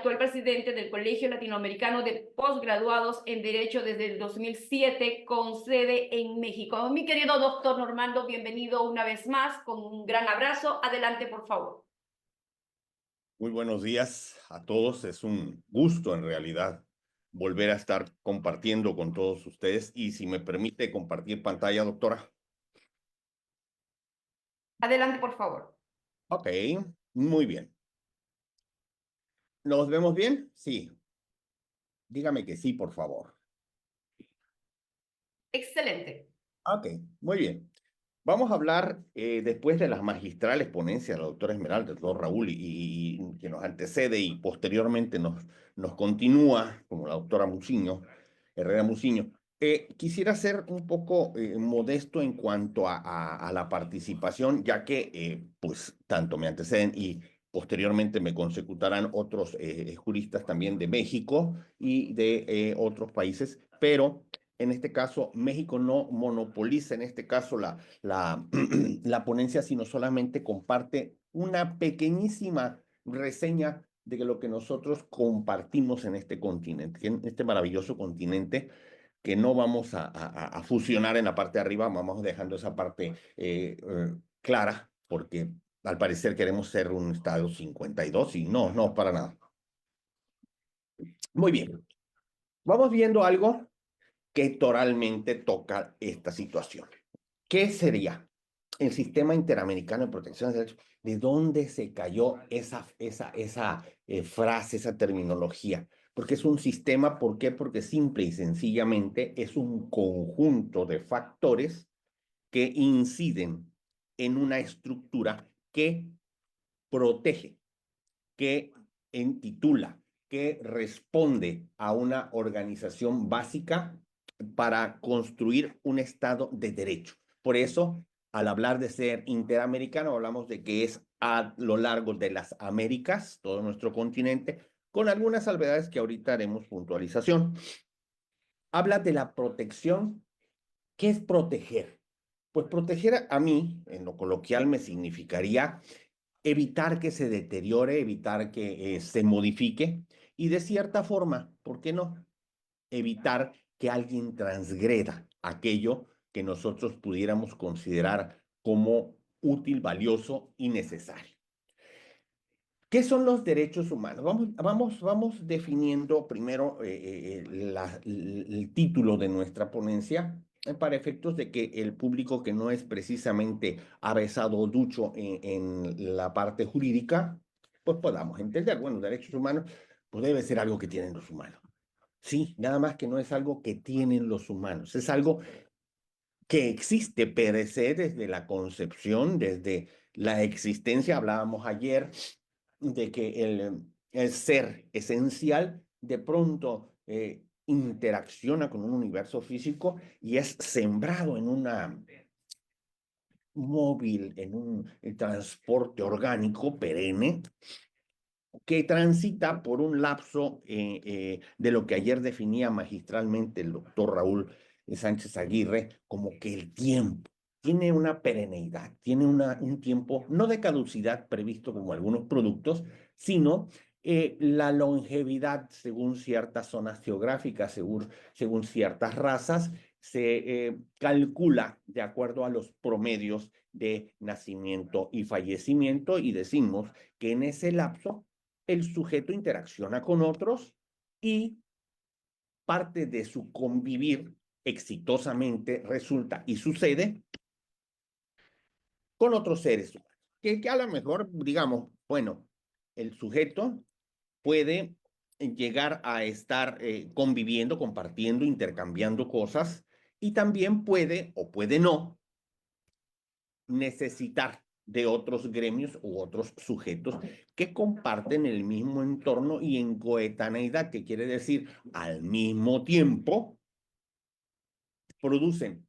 actual presidente del Colegio Latinoamericano de Postgraduados en Derecho desde el 2007, con sede en México. Mi querido doctor Normando, bienvenido una vez más, con un gran abrazo. Adelante, por favor. Muy buenos días a todos. Es un gusto, en realidad, volver a estar compartiendo con todos ustedes. Y si me permite compartir pantalla, doctora. Adelante, por favor. Ok, muy bien. ¿Nos vemos bien? Sí. Dígame que sí, por favor. Excelente. Ok, muy bien. Vamos a hablar, después de las magistrales ponencias de la doctora Esmeralda, del doctor Raúl, y que nos antecede y posteriormente nos continúa, como la doctora Muciño, Herrera Muciño. Quisiera ser un poco modesto en cuanto a la participación, ya que pues tanto me anteceden y posteriormente me consecutarán otros juristas también de México y de otros países, pero en este caso México no monopoliza en este caso la ponencia, sino solamente comparte una pequeñísima reseña de lo que nosotros compartimos en este continente, en este maravilloso continente, que no vamos a fusionar en la parte de arriba, vamos dejando esa parte clara, porque al parecer queremos ser un estado 52 y no, para nada. Muy bien, vamos viendo algo que toralmente toca esta situación. ¿Qué sería el Sistema Interamericano de Protección de Derechos? ¿De dónde se cayó esa frase, esa terminología? Porque es un sistema, ¿por qué? Porque simple y sencillamente es un conjunto de factores que inciden en una estructura que protege, que intitula, que responde a una organización básica para construir un Estado de derecho. Por eso, al hablar de ser interamericano, hablamos de que es a lo largo de las Américas, todo nuestro continente, con algunas salvedades que ahorita haremos puntualización. Habla de la protección. ¿Qué es proteger? Pues proteger a mí, en lo coloquial, me significaría evitar que se deteriore, evitar que se modifique y de cierta forma, ¿por qué no? Evitar que alguien transgreda aquello que nosotros pudiéramos considerar como útil, valioso y necesario. ¿Qué son los derechos humanos? Vamos definiendo primero el título de nuestra ponencia para efectos de que el público que no es precisamente avesado o ducho en la parte jurídica, pues podamos entender. Bueno, derechos humanos, pues debe ser algo que tienen los humanos. Sí, nada más que no es algo que tienen los humanos, es algo que existe per se desde la concepción, desde la existencia. Hablábamos ayer de que el ser esencial de pronto interacciona con un universo físico y es sembrado en una móvil, en un transporte orgánico perenne que transita por un lapso de lo que ayer definía magistralmente el doctor Raúl Sánchez Aguirre como que el tiempo tiene una perenneidad, tiene un tiempo no de caducidad previsto como algunos productos, sino la longevidad según ciertas zonas geográficas, según ciertas razas, se calcula de acuerdo a los promedios de nacimiento y fallecimiento y decimos que en ese lapso el sujeto interacciona con otros y parte de su convivir exitosamente resulta y sucede con otros seres humanos. Que a lo mejor, digamos, bueno, el sujeto puede llegar a estar conviviendo, compartiendo, intercambiando cosas y también puede o puede no necesitar de otros gremios u otros sujetos que comparten el mismo entorno y en coetaneidad, que quiere decir al mismo tiempo, producen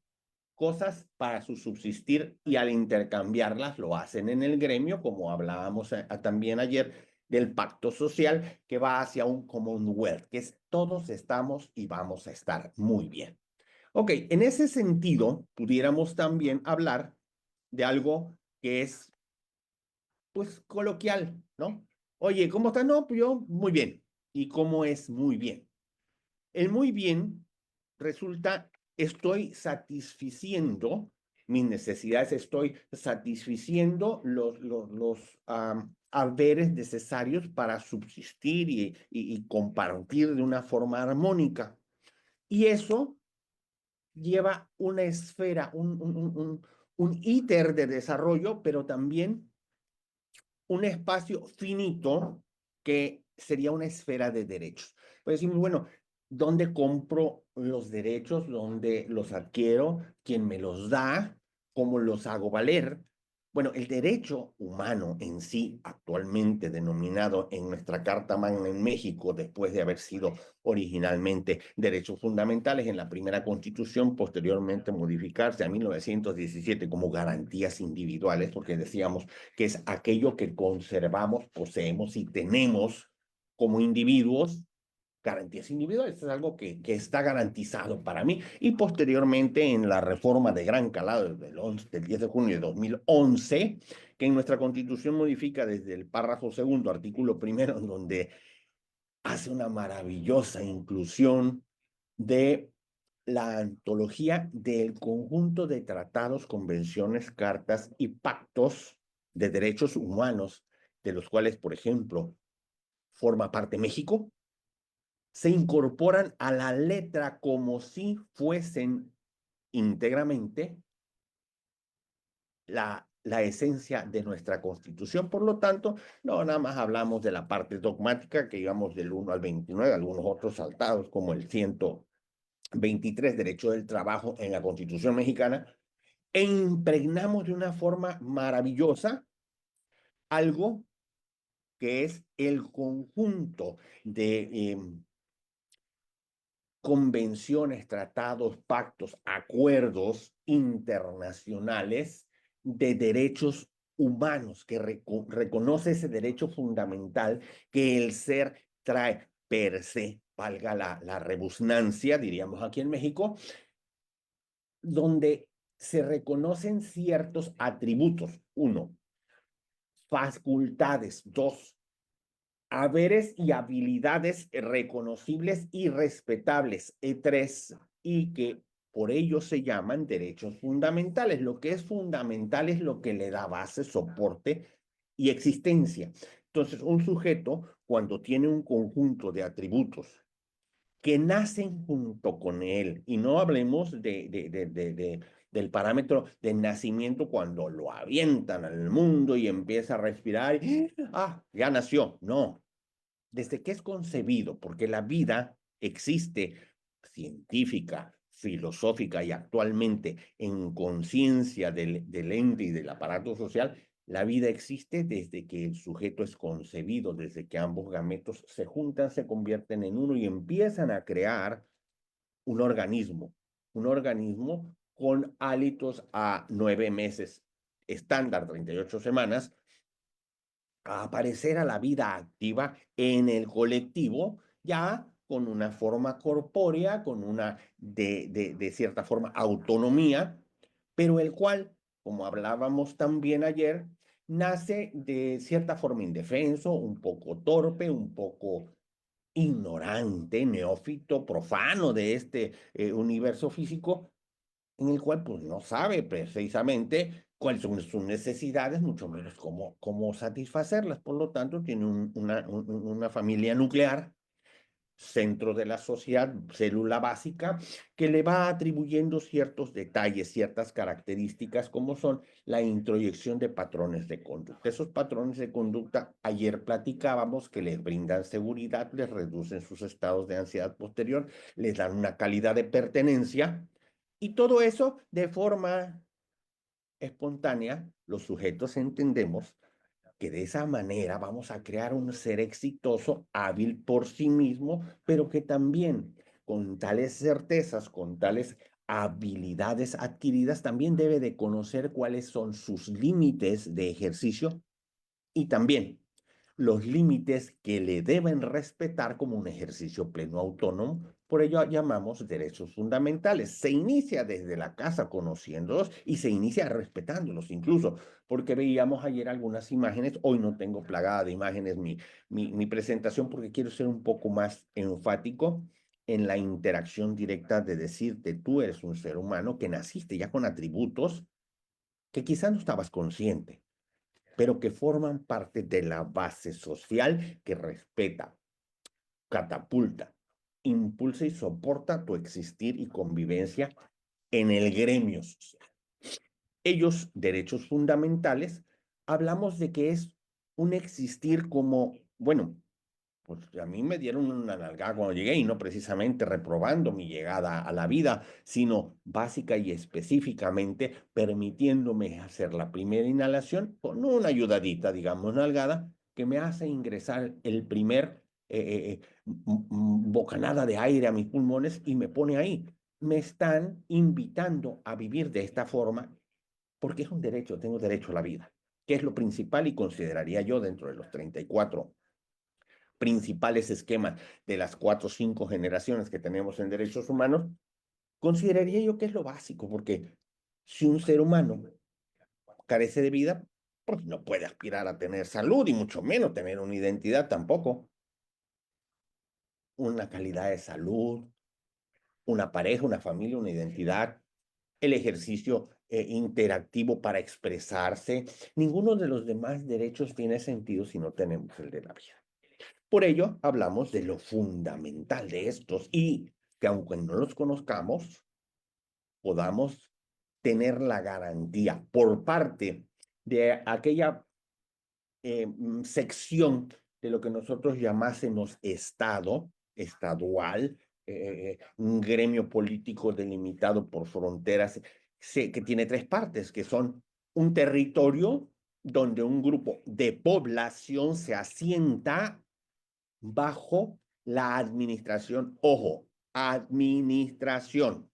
cosas para su subsistir y al intercambiarlas lo hacen en el gremio, como hablábamos también ayer del pacto social que va hacia un Commonwealth, que es todos estamos y vamos a estar muy bien. Ok, en ese sentido, pudiéramos también hablar de algo que es, pues, coloquial, ¿no? Oye, ¿cómo estás? No, pues yo muy bien. y cómo es muy bien. El muy bien resulta, estoy satisficiendo mis necesidades, estoy satisficiendo los haberes necesarios para subsistir y compartir de una forma armónica. Y eso lleva una esfera, un íter de desarrollo, pero también un espacio finito que sería una esfera de derechos. Pues decimos, bueno, ¿dónde compro los derechos? ¿Dónde los adquiero? ¿Quién me los da? ¿Cómo los hago valer? Bueno, el derecho humano en sí, actualmente denominado en nuestra Carta Magna en México, después de haber sido originalmente derechos fundamentales en la primera Constitución, posteriormente modificarse a 1917 como garantías individuales, porque decíamos que es aquello que conservamos, poseemos y tenemos como individuos, garantías individuales. Es algo que está garantizado para mí. Y posteriormente en la reforma de gran calado del 10 de junio de 2011, que en nuestra Constitución modifica desde el párrafo segundo, artículo primero, donde hace una maravillosa inclusión de la antología del conjunto de tratados, convenciones, cartas y pactos de derechos humanos, de los cuales, por ejemplo, forma parte México, se incorporan a la letra como si fuesen íntegramente la esencia de nuestra Constitución. Por lo tanto, no nada más hablamos de la parte dogmática, que íbamos del 1 al 29, algunos otros saltados, como el 123, derecho del trabajo en la Constitución mexicana, e impregnamos de una forma maravillosa algo que es el conjunto de convenciones, tratados, pactos, acuerdos internacionales de derechos humanos, que reconoce ese derecho fundamental que el ser trae per se, valga la rebusnancia, diríamos aquí en México, donde se reconocen ciertos atributos. Uno, facultades. Dos, haberes y habilidades reconocibles y respetables. Tres, y que por ello se llaman derechos fundamentales. Lo que es fundamental es lo que le da base, soporte y existencia. Entonces, un sujeto, cuando tiene un conjunto de atributos que nacen junto con él, y no hablemos del parámetro del nacimiento cuando lo avientan al mundo y empieza a respirar, ya nació. No, desde que es concebido, porque la vida existe científica, filosófica y actualmente en conciencia del ente y del aparato social, la vida existe desde que el sujeto es concebido, desde que ambos gametos se juntan, se convierten en uno y empiezan a crear un organismo con hálitos a 9 meses estándar, 38 semanas, a aparecer a la vida activa en el colectivo, ya con una forma corpórea, con una de cierta forma autonomía, pero el cual, como hablábamos también ayer, nace de cierta forma indefenso, un poco torpe, un poco ignorante, neófito, profano de este universo físico, en el cual pues no sabe precisamente cuáles son sus necesidades, mucho menos cómo satisfacerlas. Por lo tanto, tiene una familia nuclear, centro de la sociedad, célula básica, que le va atribuyendo ciertos detalles, ciertas características, como son la introyección de patrones de conducta. Esos patrones de conducta, ayer platicábamos que les brindan seguridad, les reducen sus estados de ansiedad posterior, les dan una calidad de pertenencia, y todo eso de forma espontánea, los sujetos entendemos que de esa manera vamos a crear un ser exitoso, hábil por sí mismo, pero que también con tales certezas, con tales habilidades adquiridas, también debe de conocer cuáles son sus límites de ejercicio y también los límites que le deben respetar como un ejercicio pleno autónomo. Por ello llamamos derechos fundamentales. Se inicia desde la casa conociéndolos y se inicia respetándolos incluso, porque veíamos ayer algunas imágenes. Hoy no tengo plagada de imágenes mi presentación porque quiero ser un poco más enfático en la interacción directa de decirte, tú eres un ser humano que naciste ya con atributos que quizás no estabas consciente, pero que forman parte de la base social que respeta, catapulta, impulsa y soporta tu existir y convivencia en el gremio social. Ellos, derechos fundamentales, hablamos de que es un existir como, bueno, pues a mí me dieron una nalgada cuando llegué y no precisamente reprobando mi llegada a la vida, sino básica y específicamente permitiéndome hacer la primera inhalación con una ayudadita, digamos, nalgada, que me hace ingresar el primer bocanada de aire a mis pulmones y me pone ahí. Me están invitando a vivir de esta forma porque es un derecho, tengo derecho a la vida, que es lo principal y consideraría yo dentro de los 34 principales esquemas de las 4 o 5 generaciones que tenemos en derechos humanos, consideraría yo que es lo básico, porque si un ser humano carece de vida, pues no puede aspirar a tener salud y mucho menos tener una identidad tampoco. Una calidad de salud, una pareja, una familia, una identidad, el ejercicio interactivo para expresarse. Ninguno de los demás derechos tiene sentido si no tenemos el de la vida. Por ello, hablamos de lo fundamental de estos y que aunque no los conozcamos, podamos tener la garantía por parte de aquella sección de lo que nosotros llamásemos Estado, estadual, un gremio político delimitado por fronteras, que tiene 3 partes, que son un territorio donde un grupo de población se asienta bajo la administración, ojo, administración,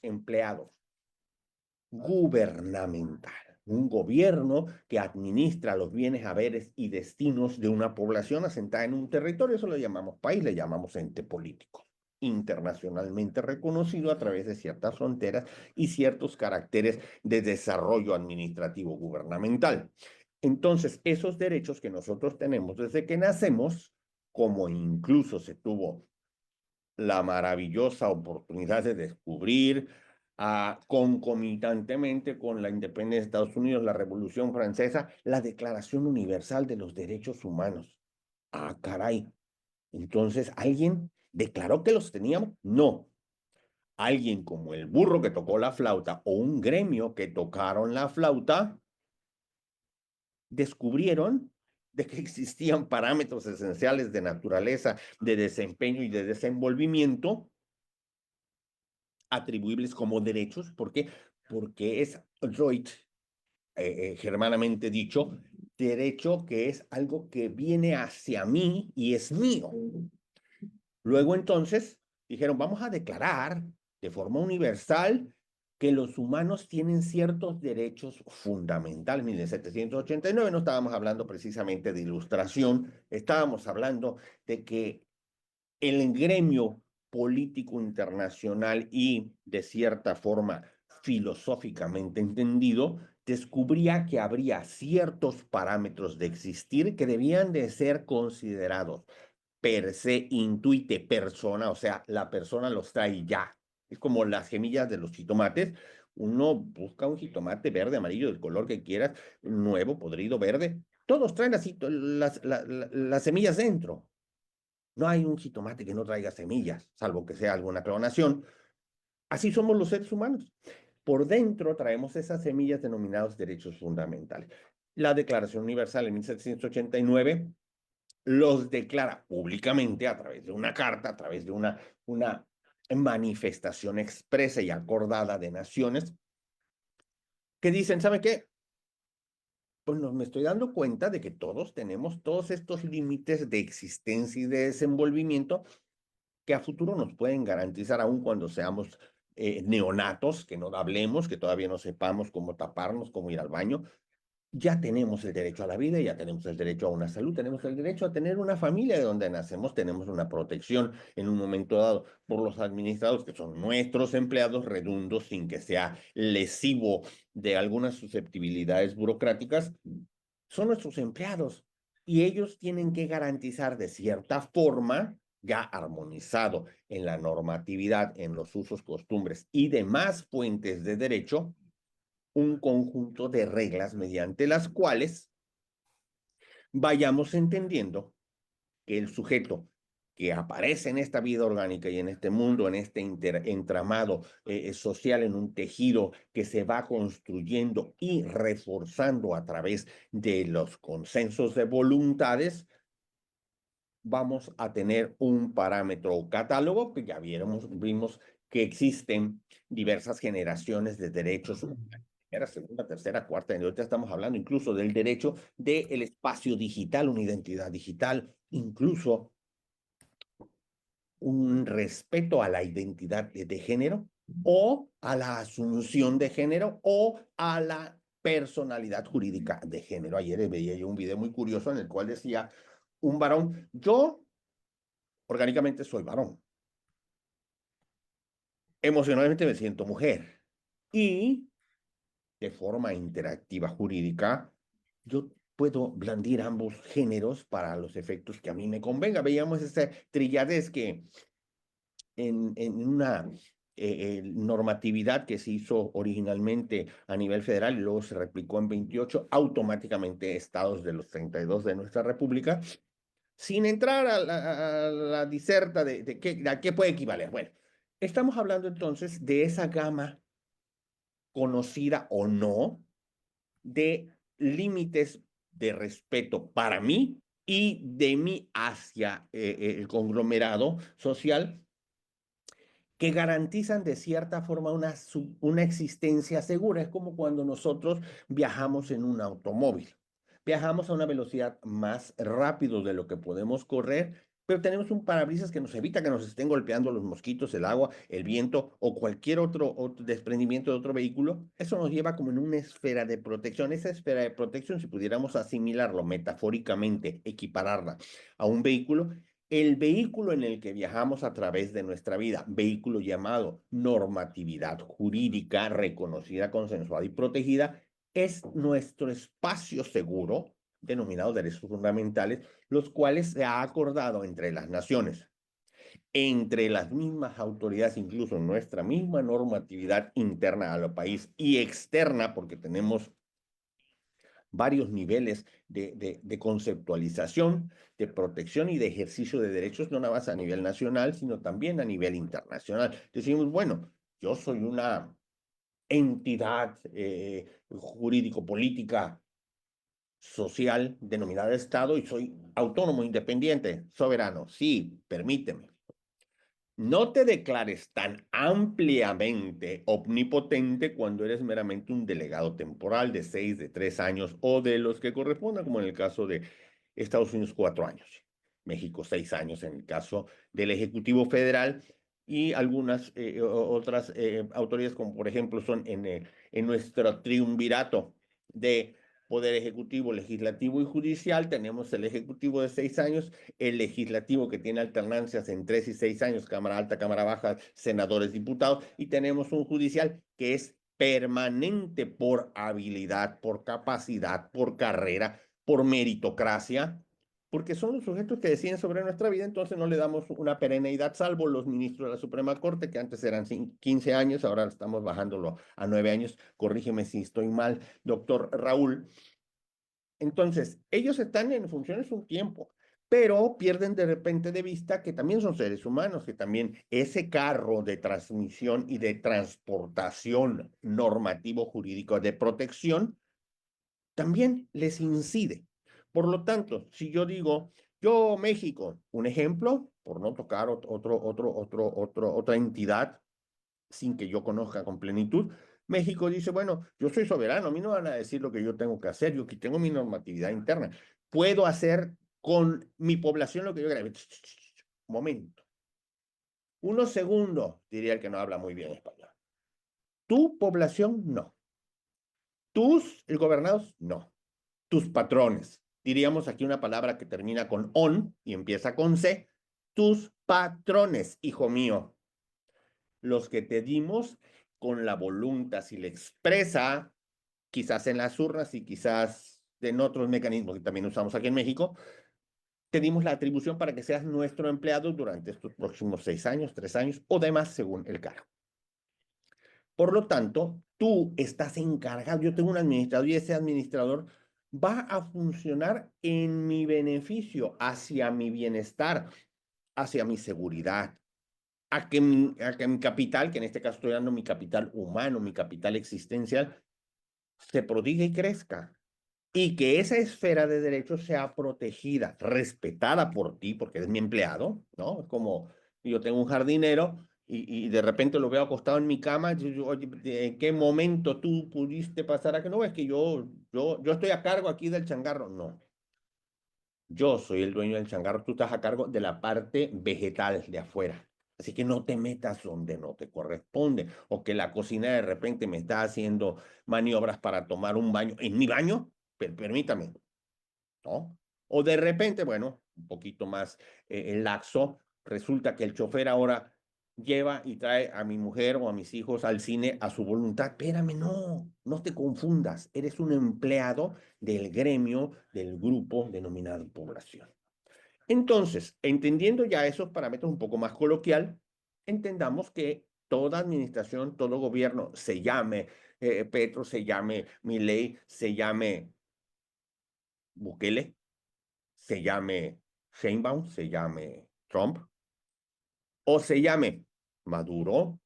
empleados, gubernamental, un gobierno que administra los bienes, haberes y destinos de una población asentada en un territorio. Eso lo llamamos país, le llamamos ente político, internacionalmente reconocido a través de ciertas fronteras y ciertos caracteres de desarrollo administrativo gubernamental. Entonces, esos derechos que nosotros tenemos desde que nacemos, como incluso se tuvo la maravillosa oportunidad de descubrir concomitantemente con la independencia de Estados Unidos, la Revolución Francesa, la Declaración Universal de los Derechos Humanos. Ah, caray. Entonces, ¿alguien declaró que los teníamos? No. Alguien como el burro que tocó la flauta o un gremio que tocaron la flauta descubrieron de que existían parámetros esenciales de naturaleza, de desempeño y de desenvolvimiento atribuibles como derechos. ¿Por qué? Porque es Reut, germanamente dicho, derecho que es algo que viene hacia mí y es mío. Luego entonces dijeron, vamos a declarar de forma universal que los humanos tienen ciertos derechos fundamentales. En 1789 no estábamos hablando precisamente de ilustración, estábamos hablando de que el gremio político internacional y, de cierta forma, filosóficamente entendido, descubría que habría ciertos parámetros de existir que debían de ser considerados per se, intuite, persona, o sea, la persona los trae ya. Es como las semillas de los jitomates. Uno busca un jitomate verde, amarillo, del color que quieras, nuevo, podrido, verde. Todos traen las semillas dentro. No hay un jitomate que no traiga semillas, salvo que sea alguna clonación. Así somos los seres humanos. Por dentro traemos esas semillas denominadas derechos fundamentales. La Declaración Universal en 1789 los declara públicamente a través de una carta, a través de una manifestación expresa y acordada de naciones que dicen, ¿sabe qué? Pues me estoy dando cuenta de que todos tenemos todos estos límites de existencia y de desenvolvimiento que a futuro nos pueden garantizar, aun cuando seamos neonatos, que no hablemos, que todavía no sepamos cómo taparnos, cómo ir al baño, ya tenemos el derecho a la vida, ya tenemos el derecho a una salud, tenemos el derecho a tener una familia de donde nacemos, tenemos una protección en un momento dado por los administrados, que son nuestros empleados redundos, sin que sea lesivo de algunas susceptibilidades burocráticas, son nuestros empleados y ellos tienen que garantizar de cierta forma, ya armonizado en la normatividad, en los usos, costumbres y demás fuentes de derecho, un conjunto de reglas mediante las cuales vayamos entendiendo que el sujeto que aparece en esta vida orgánica y en este mundo, en este entramado social, en un tejido que se va construyendo y reforzando a través de los consensos de voluntades, vamos a tener un parámetro o catálogo que ya vimos que existen diversas generaciones de derechos, primera, segunda, tercera, cuarta, y ahorita estamos hablando incluso del derecho del espacio digital, una identidad digital, incluso un respeto a la identidad de género o a la asunción de género o a la personalidad jurídica de género. Ayer veía yo un video muy curioso en el cual decía un varón, yo orgánicamente soy varón, emocionalmente me siento mujer y de forma interactiva jurídica yo puedo blandir ambos géneros para los efectos que a mí me convenga. Veíamos esa trilladez que en una normatividad que se hizo originalmente a nivel federal y luego se replicó en 28, automáticamente estados de los 32 de nuestra república, sin entrar a la diserta de a qué puede equivaler. Bueno, estamos hablando entonces de esa gama conocida o no de límites de respeto para mí y de mí hacia el conglomerado social que garantizan de cierta forma una existencia segura. Es como cuando nosotros viajamos en un automóvil. Viajamos a una velocidad más rápido de lo que podemos correr, pero tenemos un parabrisas que nos evita que nos estén golpeando los mosquitos, el agua, el viento o cualquier otro desprendimiento de otro vehículo. Eso nos lleva como en una esfera de protección. Esa esfera de protección, si pudiéramos asimilarlo metafóricamente, equipararla a un vehículo, el vehículo en el que viajamos a través de nuestra vida, vehículo llamado normatividad jurídica reconocida, consensuada y protegida, es nuestro espacio seguro, denominado derechos fundamentales, los cuales se ha acordado entre las naciones, entre las mismas autoridades, incluso nuestra misma normatividad interna al país y externa, porque tenemos varios niveles de conceptualización, de protección y de ejercicio de derechos, no nada más a nivel nacional, sino también a nivel internacional. Decimos, bueno, yo soy una entidad jurídico-política social denominada Estado y soy autónomo, independiente, soberano. Sí, permíteme. No te declares tan ampliamente omnipotente cuando eres meramente un delegado temporal de 6, de 3 años o de los que correspondan, como en el caso de Estados Unidos, 4 años. México, 6 años en el caso del Ejecutivo Federal y algunas otras autoridades, como por ejemplo son en nuestro triunvirato de Poder Ejecutivo, Legislativo y Judicial. Tenemos el Ejecutivo de 6 años, el Legislativo que tiene alternancias en 3 y 6 años, Cámara Alta, Cámara Baja, senadores, diputados, y tenemos un judicial que es permanente por habilidad, por capacidad, por carrera, por meritocracia, porque son los sujetos que deciden sobre nuestra vida. Entonces no le damos una perenneidad, salvo los ministros de la Suprema Corte, que antes eran 15 años, ahora estamos bajándolo a 9 años. Corrígeme si estoy mal, doctor Raúl. Entonces, ellos están en funciones un tiempo, pero pierden de repente de vista que también son seres humanos, que también ese carro de transmisión y de transportación normativo jurídico de protección también les incide. Por lo tanto, si yo digo, yo México, un ejemplo, por no tocar otra entidad sin que yo conozca con plenitud, México dice, bueno, yo soy soberano, a mí no van a decir lo que yo tengo que hacer, yo aquí tengo mi normatividad interna, puedo hacer con mi población lo que yo quiera. Momento. Unos segundos, diría el que no habla muy bien español. Tu población, no. Tus gobernados, no. tus patrones. Diríamos aquí una palabra que termina con on y empieza con C. Tus patrones, hijo mío. Los que te dimos con la voluntad, si le expresa, quizás en las urnas y quizás en otros mecanismos que también usamos aquí en México, te dimos la atribución para que seas nuestro empleado durante estos próximos 6 años, 3 años o demás, según el cargo. Por lo tanto, tú estás encargado, yo tengo un administrador y ese administrador va a funcionar en mi beneficio, hacia mi bienestar, hacia mi seguridad, a que mi capital, que en este caso estoy dando mi capital humano, mi capital existencial, se prodigue y crezca. Y que esa esfera de derechos sea protegida, respetada por ti, porque eres mi empleado, ¿no? Es como yo tengo un jardinero y de repente lo veo acostado en mi cama, oye, ¿en qué momento tú pudiste pasar a que no? Es que yo estoy a cargo aquí del changarro. No, yo soy el dueño del changarro, tú estás a cargo de la parte vegetal de afuera. Así que no te metas donde no te corresponde. O que la cocina de repente me está haciendo maniobras para tomar un baño. ¿En mi baño? Permítame, ¿no? O de repente, bueno, un poquito más laxo, resulta que el chofer ahora lleva y trae a mi mujer o a mis hijos al cine a su voluntad. Espérame, no te confundas. Eres un empleado del gremio, del grupo denominado población. Entonces, entendiendo ya esos parámetros un poco más coloquial, entendamos que toda administración, todo gobierno, se llame Petro, se llame Milei, se llame Bukele, se llame Sheinbaum, se llame Trump, o se llame Maduro,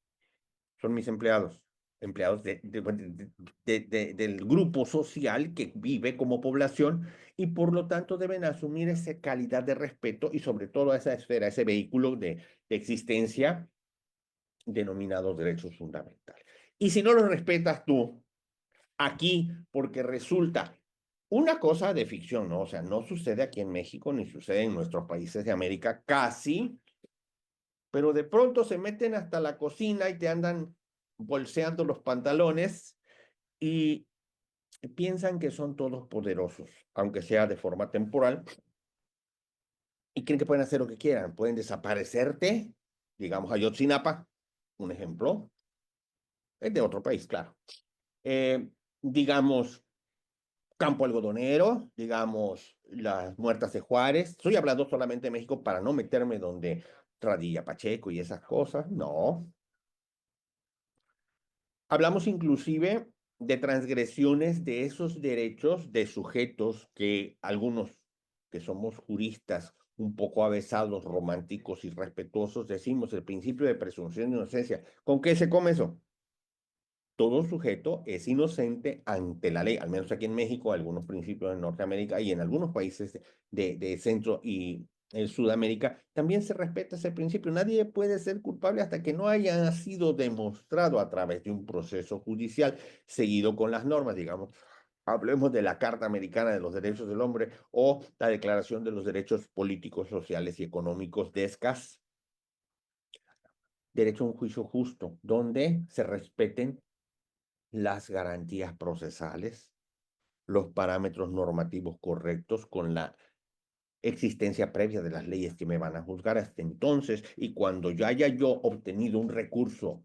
son mis empleados, empleados del grupo social que vive como población y por lo tanto deben asumir esa calidad de respeto y sobre todo esa esfera, ese vehículo de existencia denominados derechos fundamentales. Y si no los respetas tú, aquí, porque resulta una cosa de ficción, ¿no? O sea, no sucede aquí en México ni sucede en nuestros países de América, casi, pero de pronto se meten hasta la cocina y te andan bolseando los pantalones y piensan que son todos poderosos, aunque sea de forma temporal, y creen que pueden hacer lo que quieran. Pueden desaparecerte, digamos Ayotzinapa, un ejemplo, es de otro país, claro. Eh, digamos, Campo Algodonero, digamos, las muertas de Juárez. Estoy hablando solamente de México para no meterme donde Radilla Pacheco y esas cosas, no. Hablamos inclusive de transgresiones de esos derechos de sujetos que algunos que somos juristas un poco avesados, románticos y respetuosos, decimos el principio de presunción de inocencia. ¿Con qué se come eso? Todo sujeto es inocente ante la ley, al menos aquí en México, algunos principios en Norteamérica y en algunos países de Centro y Sudamérica, también se respeta ese principio. Nadie puede ser culpable hasta que no haya sido demostrado a través de un proceso judicial seguido con las normas, digamos. Hablemos de la Carta Americana de los Derechos del Hombre o la Declaración de los Derechos Políticos, Sociales y Económicos de ESCAS. Derecho a un juicio justo, donde se respeten las garantías procesales, los parámetros normativos correctos con la existencia previa de las leyes que me van a juzgar hasta entonces y cuando ya haya yo obtenido un recurso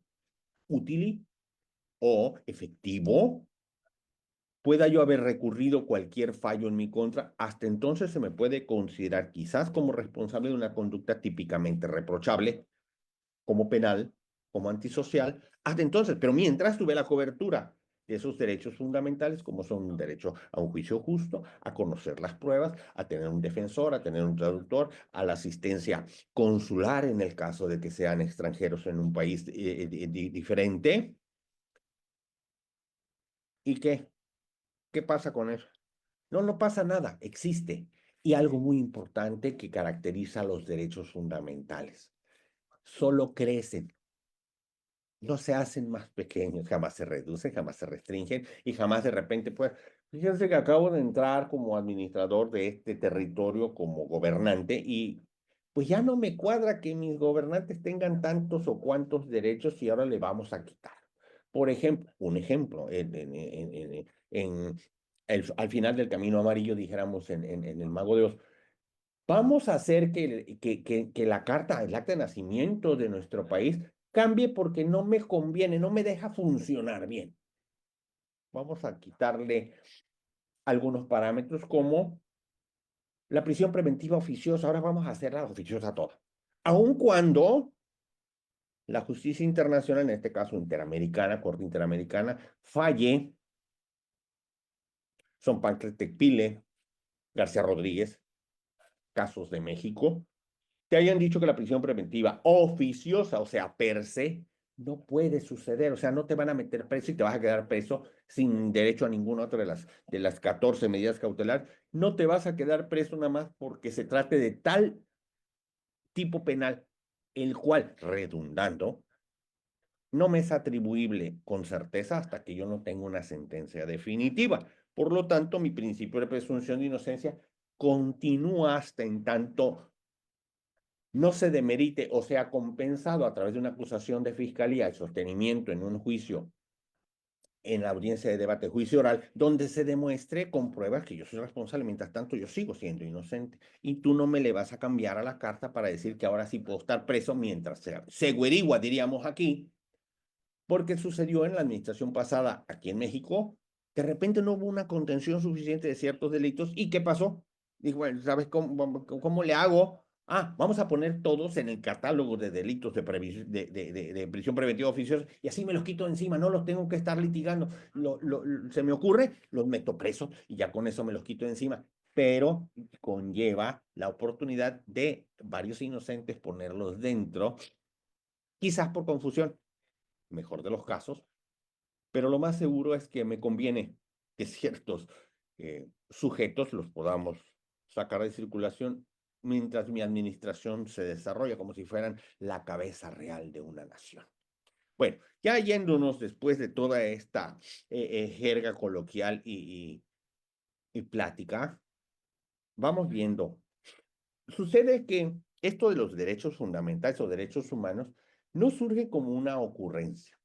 útil o efectivo, pueda yo haber recurrido cualquier fallo en mi contra, hasta entonces se me puede considerar quizás como responsable de una conducta típicamente reprochable, como penal, como antisocial, hasta entonces, pero mientras tuve la cobertura de esos derechos fundamentales, como son un derecho a un juicio justo, a conocer las pruebas, a tener un defensor, a tener un traductor, a la asistencia consular en el caso de que sean extranjeros en un país diferente. ¿Y qué? ¿Qué pasa con eso? No, no pasa nada, existe. Y algo muy importante que caracteriza a los derechos fundamentales. Solo crecen, no se hacen más pequeños, jamás se reducen, jamás se restringen y jamás de repente, pues, fíjense que acabo de entrar como administrador de este territorio, como gobernante, y pues ya no me cuadra que mis gobernantes tengan tantos o cuantos derechos y ahora le vamos a quitar. Por ejemplo, un ejemplo, en al final del camino amarillo, dijéramos en el Mago de Oz, vamos a hacer que la carta, el acta de nacimiento de nuestro país cambie porque no me conviene, no me deja funcionar bien. Vamos a quitarle algunos parámetros como la prisión preventiva oficiosa. Ahora vamos a hacerla oficiosa toda. Aun cuando la justicia internacional, en este caso interamericana, Corte Interamericana, falle, son Pancras Tecpile, García Rodríguez, casos de México, te hayan dicho que la prisión preventiva oficiosa, o sea, per se, no puede suceder. O sea, no te van a meter preso y te vas a quedar preso sin derecho a ninguna otra de las 14 medidas cautelares. No te vas a quedar preso nada más porque se trate de tal tipo penal, el cual, redundando, no me es atribuible con certeza hasta que yo no tenga una sentencia definitiva. Por lo tanto, mi principio de presunción de inocencia continúa hasta en tanto no se demerite o sea compensado a través de una acusación de fiscalía y sostenimiento en un juicio, en la audiencia de debate, juicio oral, donde se demuestre con pruebas que yo soy responsable. Mientras tanto, yo sigo siendo inocente. Y tú no me le vas a cambiar a la carta para decir que ahora sí puedo estar preso mientras se averigua, diríamos aquí, porque sucedió en la administración pasada aquí en México. De repente no hubo una contención suficiente de ciertos delitos. ¿Y qué pasó? Dijo, bueno, ¿sabes cómo le hago? Ah, vamos a poner todos en el catálogo de delitos de prisión preventiva oficiosa y así me los quito encima, no los tengo que estar litigando. Se me ocurre, los meto presos y ya con eso me los quito encima. Pero conlleva la oportunidad de varios inocentes ponerlos dentro, quizás por confusión, mejor de los casos, pero lo más seguro es que me conviene que ciertos sujetos los podamos sacar de circulación mientras mi administración se desarrolla como si fueran la cabeza real de una nación. Bueno, ya yéndonos después de toda esta jerga coloquial y plática, vamos viendo. Sucede que esto de los derechos fundamentales o derechos humanos no surge como una ocurrencia,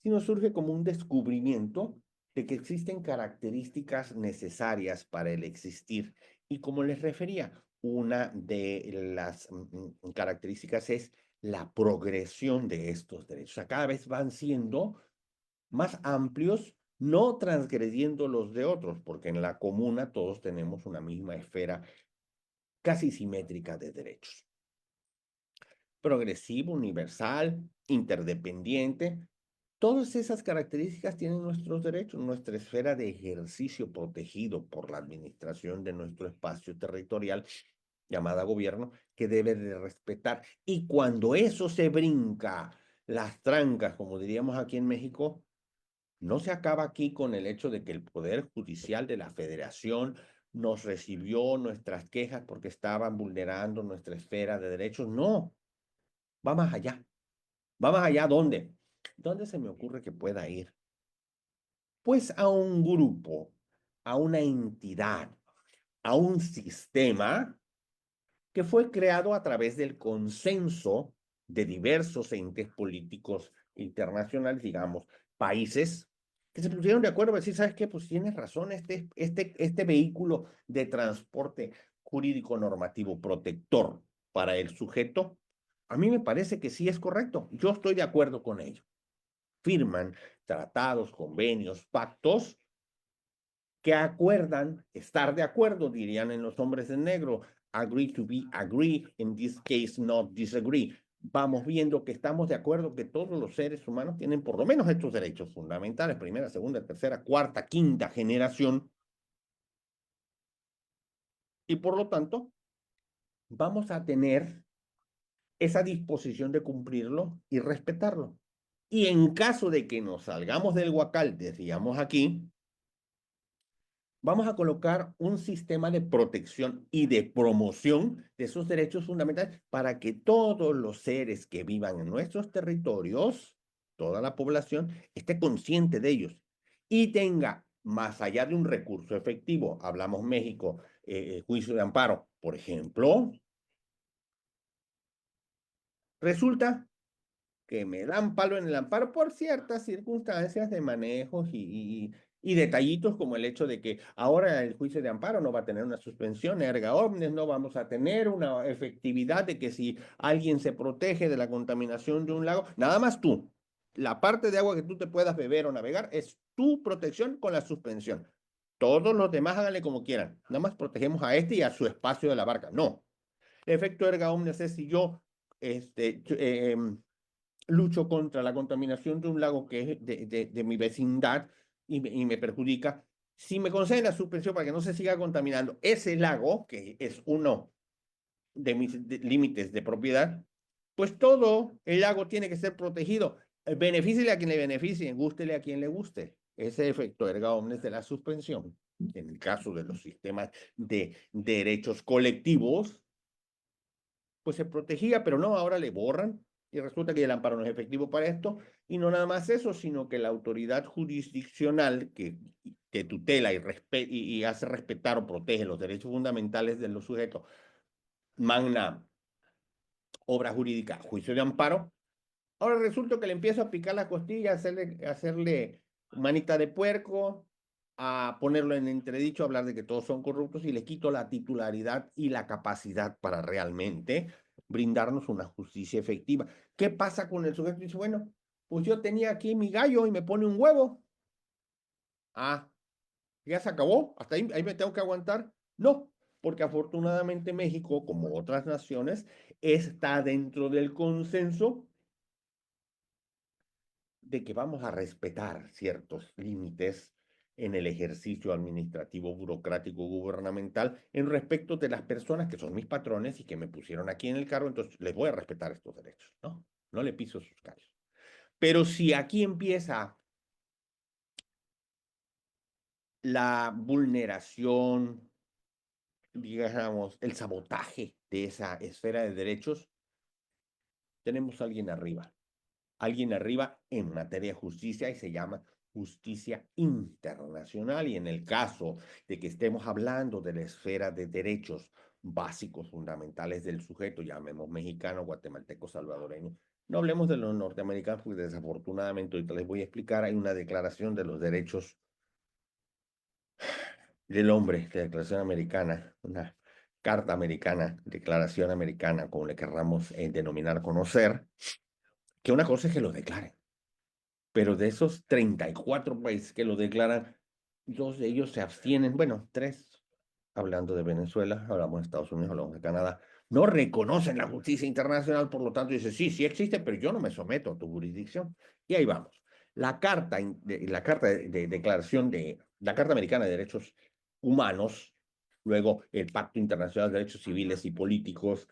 sino surge como un descubrimiento de que existen características necesarias para el existir. Y como les refería, una de las características es la progresión de estos derechos. O sea, cada vez van siendo más amplios, no transgrediendo los de otros, porque en la comuna todos tenemos una misma esfera casi simétrica de derechos. Progresivo, universal, interdependiente. Todas esas características tienen nuestros derechos, nuestra esfera de ejercicio protegido por la administración de nuestro espacio territorial llamada gobierno, que debe de respetar. Y cuando eso se brinca las trancas, como diríamos aquí en México, no se acaba aquí con el hecho de que el Poder Judicial de la Federación nos recibió nuestras quejas porque estaban vulnerando nuestra esfera de derechos. No, va más allá. ¿Va más allá dónde? ¿Dónde se me ocurre que pueda ir? Pues a un grupo, a una entidad, a un sistema que fue creado a través del consenso de diversos entes políticos internacionales, digamos, países que se pusieron de acuerdo para decir, ¿sabes qué? Pues tienes razón, este vehículo de transporte jurídico normativo protector para el sujeto, a mí me parece que sí es correcto. Yo estoy de acuerdo con ello. Firman tratados, convenios, pactos que acuerdan estar de acuerdo, dirían en Los Hombres de Negro, agree to be agree, in this case not disagree. Vamos viendo que estamos de acuerdo que todos los seres humanos tienen por lo menos estos derechos fundamentales, primera, segunda, tercera, cuarta, quinta generación, y por lo tanto vamos a tener esa disposición de cumplirlo y respetarlo. Y en caso de que nos salgamos del huacal, decíamos aquí, vamos a colocar un sistema de protección y de promoción de esos derechos fundamentales para que todos los seres que vivan en nuestros territorios, toda la población, esté consciente de ellos y tenga, más allá de un recurso efectivo, hablamos México, juicio de amparo, por ejemplo, resulta que me dan palo en el amparo por ciertas circunstancias de manejos Y detallitos como el hecho de que ahora el juicio de amparo no va a tener una suspensión erga omnes, no vamos a tener una efectividad de que si alguien se protege de la contaminación de un lago, nada más tú, la parte de agua que tú te puedas beber o navegar es tu protección con la suspensión. Todos los demás háganle como quieran, nada más protegemos a este y a su espacio de la barca. No, el efecto erga omnes es si yo lucho contra la contaminación de un lago que es de mi vecindad y me perjudica, si me conceden la suspensión para que no se siga contaminando ese lago, que es uno de mis límites de propiedad, pues todo el lago tiene que ser protegido. Benefíciele a quien le beneficie, gústele a quien le guste. Ese efecto erga omnes de la suspensión, en el caso de los sistemas de derechos colectivos, pues se protegía, pero no, ahora le borran y resulta que el amparo no es efectivo para esto, y no nada más eso, sino que la autoridad jurisdiccional que tutela y hace respetar o protege los derechos fundamentales de los sujetos, magna obra jurídica, juicio de amparo, ahora resulta que le empiezo a picar la costilla, hacerle manita de puerco, a ponerlo en entredicho, a hablar de que todos son corruptos y le quito la titularidad y la capacidad para realmente brindarnos una justicia efectiva. ¿Qué pasa con el sujeto? Dice, bueno, pues yo tenía aquí mi gallo y me pone un huevo. Ah, ya se acabó, hasta ahí me tengo que aguantar. No, porque afortunadamente México, como otras naciones, está dentro del consenso de que vamos a respetar ciertos límites en el ejercicio administrativo, burocrático, gubernamental, en respecto de las personas que son mis patrones y que me pusieron aquí en el cargo, entonces les voy a respetar estos derechos, ¿no? No le piso sus callos. Pero si aquí empieza la vulneración, digamos, el sabotaje de esa esfera de derechos, tenemos a alguien arriba en materia de justicia y se llama justicia internacional. Y en el caso de que estemos hablando de la esfera de derechos básicos, fundamentales del sujeto, llamemos mexicano, guatemalteco, salvadoreño, no hablemos de los norteamericanos, porque desafortunadamente, ahorita les voy a explicar, hay una declaración de los derechos del hombre, la declaración americana, una carta americana, declaración americana, como le querramos denominar, conocer, que una cosa es que lo declaren, pero de esos 34 países que lo declaran, 2 de ellos se abstienen, bueno, 3, hablando de Venezuela, hablamos de Estados Unidos, hablamos de Canadá, no reconocen la justicia internacional, por lo tanto dice, sí, sí existe, pero yo no me someto a tu jurisdicción. Y ahí vamos. La carta de declaración de la Carta Americana de Derechos Humanos, luego el Pacto Internacional de Derechos Civiles y Políticos,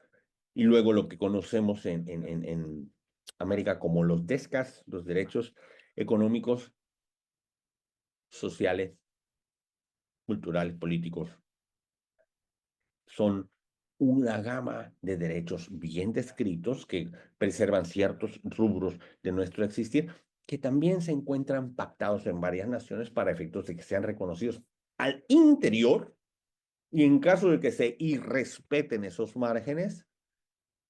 y luego lo que conocemos en América como los DESCAS, los derechos económicos, sociales, culturales, políticos, son una gama de derechos bien descritos que preservan ciertos rubros de nuestro existir, que también se encuentran pactados en varias naciones para efectos de que sean reconocidos al interior y en caso de que se irrespeten esos márgenes,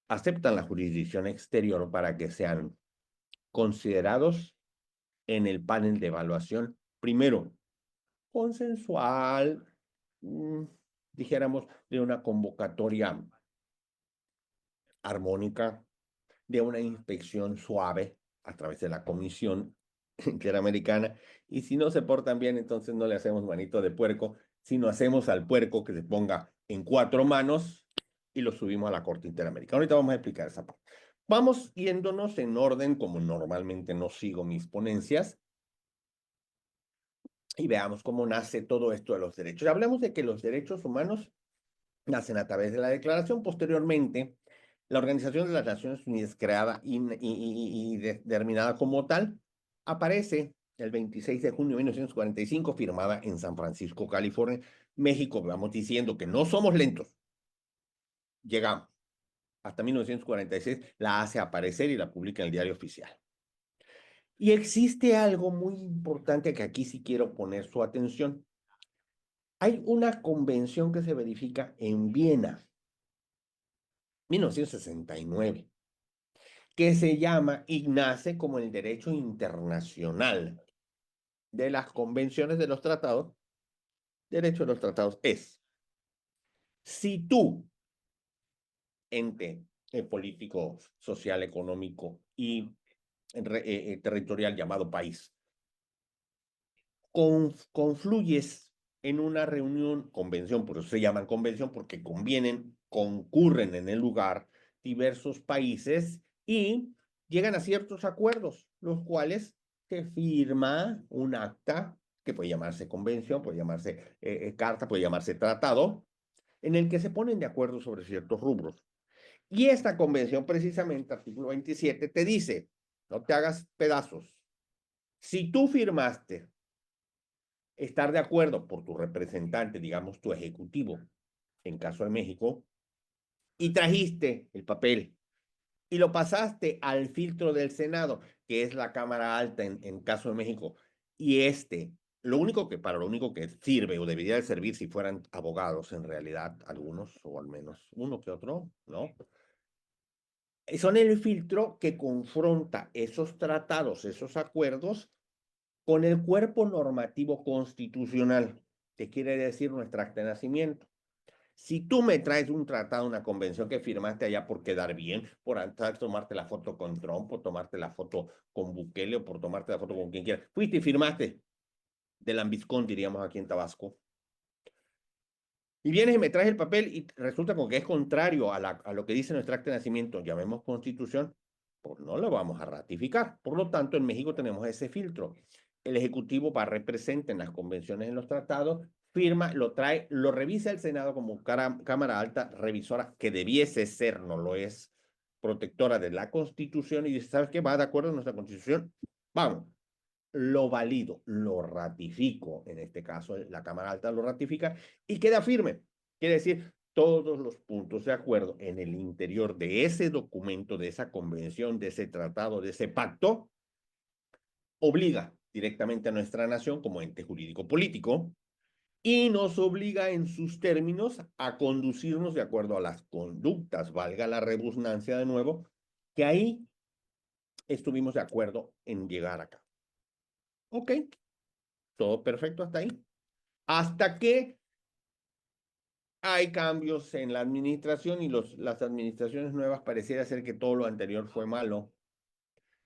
aceptan la jurisdicción exterior para que sean considerados en el panel de evaluación, primero, consensual, dijéramos, de una convocatoria armónica, de una inspección suave a través de la Comisión Interamericana, y si no se portan bien, entonces no le hacemos manito de puerco, sino hacemos al puerco que se ponga en 4 manos y lo subimos a la Corte Interamericana. Ahorita vamos a explicar esa parte. Vamos yéndonos en orden, como normalmente no sigo mis ponencias, y veamos cómo nace todo esto de los derechos. Hablemos de que los derechos humanos nacen a través de la declaración. Posteriormente, la Organización de las Naciones Unidas, creada y determinada como tal, aparece el 26 de junio de 1945, firmada en San Francisco, California. México, vamos diciendo que no somos lentos. Llegamos. Hasta 1946 la hace aparecer y la publica en el Diario Oficial. Y existe algo muy importante que aquí sí quiero poner su atención. Hay una convención que se verifica en Viena, 1969, que se llama y nace como el derecho internacional de las convenciones de los tratados, derecho de los tratados es, si tú, ente político, social, económico y territorial llamado país, confluyes en una reunión, convención, por eso se llaman convención, porque concurren en el lugar diversos países y llegan a ciertos acuerdos, los cuales se firma un acta que puede llamarse convención, puede llamarse carta, puede llamarse tratado, en el que se ponen de acuerdo sobre ciertos rubros. Y esta convención, precisamente, artículo 27, te dice, no te hagas pedazos. Si tú firmaste estar de acuerdo por tu representante, digamos tu ejecutivo, en caso de México, y trajiste el papel y lo pasaste al filtro del Senado, que es la Cámara Alta en caso de México, y para lo único que sirve o debería de servir si fueran abogados en realidad, algunos, o al menos uno que otro, ¿no? Son el filtro que confronta esos tratados, esos acuerdos, con el cuerpo normativo constitucional, que quiere decir nuestra acta de nacimiento. Si tú me traes un tratado, una convención que firmaste allá por quedar bien, por tomarte la foto con Trump, por tomarte la foto con Bukele o por tomarte la foto con quien quieras, fuiste y firmaste de lambiscón, diríamos aquí en Tabasco, y vienes y me traes el papel y resulta como que es contrario a lo que dice nuestra acta de nacimiento, llamemos constitución, pues no lo vamos a ratificar. Por lo tanto, en México tenemos ese filtro. El Ejecutivo va, representa en las convenciones, en los tratados, firma, lo trae, lo revisa el Senado como Cámara Alta revisora, que debiese ser, no lo es, protectora de la Constitución, y dice, ¿sabes qué? Va de acuerdo a nuestra Constitución, vamos, lo valido, lo ratifico, en este caso la Cámara Alta lo ratifica y queda firme. Quiere decir, todos los puntos de acuerdo en el interior de ese documento, de esa convención, de ese tratado, de ese pacto, obliga directamente a nuestra nación como ente jurídico político y nos obliga en sus términos a conducirnos de acuerdo a las conductas, valga la redundancia de nuevo, que ahí estuvimos de acuerdo en llegar acá. Ok, todo perfecto hasta ahí. Hasta que hay cambios en la administración y las administraciones nuevas pareciera ser que todo lo anterior fue malo.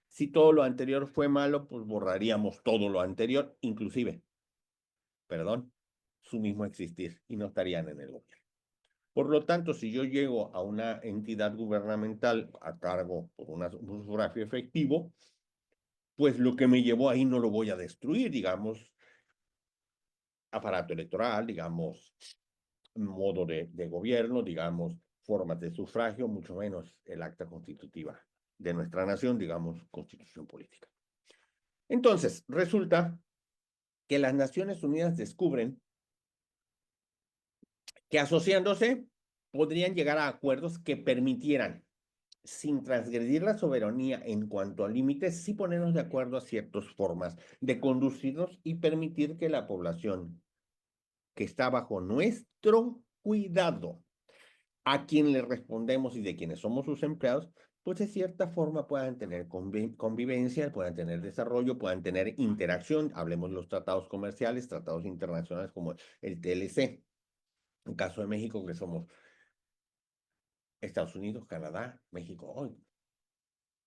Si todo lo anterior fue malo, pues borraríamos todo lo anterior, inclusive, perdón, su mismo existir y no estarían en el gobierno. Por lo tanto, si yo llego a una entidad gubernamental a cargo por un sufragio efectivo, pues lo que me llevó ahí no lo voy a destruir, digamos, aparato electoral, digamos, modo de gobierno, digamos, formas de sufragio, mucho menos el acta constitutiva de nuestra nación, digamos, constitución política. Entonces, resulta que las Naciones Unidas descubren que asociándose podrían llegar a acuerdos que permitieran, sin transgredir la soberanía en cuanto a límites, sí ponernos de acuerdo a ciertas formas de conducirnos y permitir que la población que está bajo nuestro cuidado, a quien le respondemos y de quienes somos sus empleados, pues de cierta forma puedan tener convivencia, puedan tener desarrollo, puedan tener interacción. Hablemos de los tratados comerciales, tratados internacionales como el TLC. En caso de México, que somos Estados Unidos, Canadá, México hoy.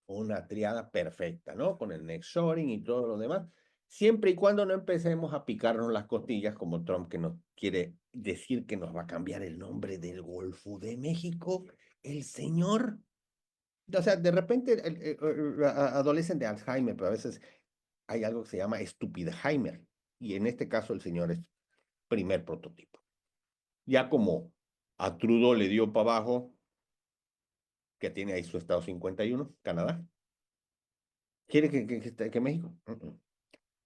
Una triada perfecta, ¿no? Con el nearshoring y todo lo demás. Siempre y cuando no empecemos a picarnos las costillas como Trump, que nos quiere decir que nos va a cambiar el nombre del Golfo de México, el señor. O sea, de repente adolecen de Alzheimer, pero a veces hay algo que se llama estupidheimer. Y en este caso el señor es primer prototipo. Ya como a Trudeau le dio para abajo, que tiene ahí su estado 51, Canadá. ¿Quiere que México?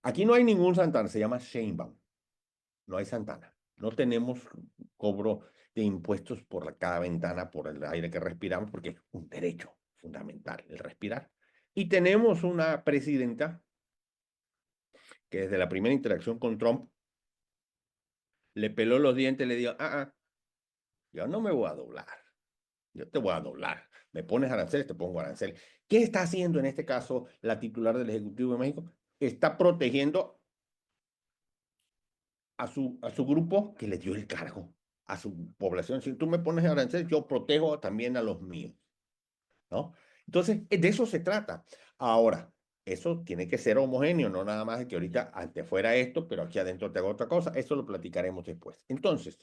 Aquí no hay ningún Santana, se llama Sheinbaum. No hay Santana. No tenemos cobro de impuestos por cada ventana, por el aire que respiramos, porque es un derecho fundamental el respirar. Y tenemos una presidenta que desde la primera interacción con Trump le peló los dientes y le dijo, yo no me voy a doblar, yo te voy a doblar. Me pones aranceles, te pongo aranceles. ¿Qué está haciendo en este caso la titular del Ejecutivo de México? Está protegiendo a su grupo que le dio el cargo, a su población. Si tú me pones aranceles, yo protejo también a los míos, ¿no? Entonces, de eso se trata. Ahora, eso tiene que ser homogéneo, no nada más de que ahorita ante fuera esto, pero aquí adentro te hago otra cosa. Eso lo platicaremos después. Entonces,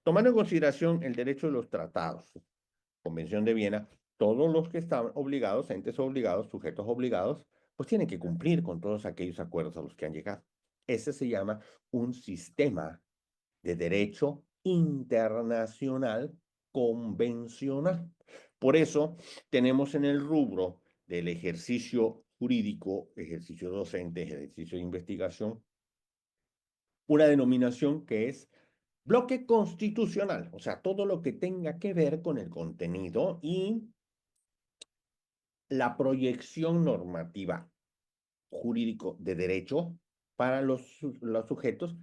tomando en consideración el derecho de los tratados, Convención de Viena, todos los que están obligados, entes obligados, sujetos obligados, pues tienen que cumplir con todos aquellos acuerdos a los que han llegado. Ese se llama un sistema de derecho internacional convencional. Por eso tenemos en el rubro del ejercicio jurídico, ejercicio docente, ejercicio de investigación, una denominación que es bloque constitucional, o sea, todo lo que tenga que ver con el contenido y la proyección normativa jurídico de derecho para los sujetos,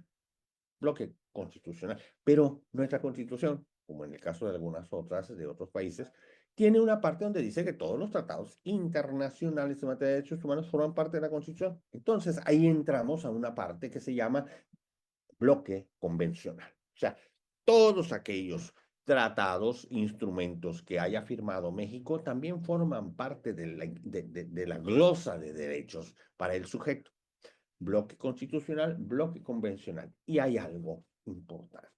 bloque constitucional. Pero nuestra constitución, como en el caso de algunas otras de otros países, tiene una parte donde dice que todos los tratados internacionales en materia de derechos humanos forman parte de la constitución. Entonces ahí entramos a una parte que se llama bloque convencional. O sea, todos aquellos tratados, instrumentos que haya firmado México también forman parte de la glosa de derechos para el sujeto. Bloque constitucional, bloque convencional. Y hay algo importante.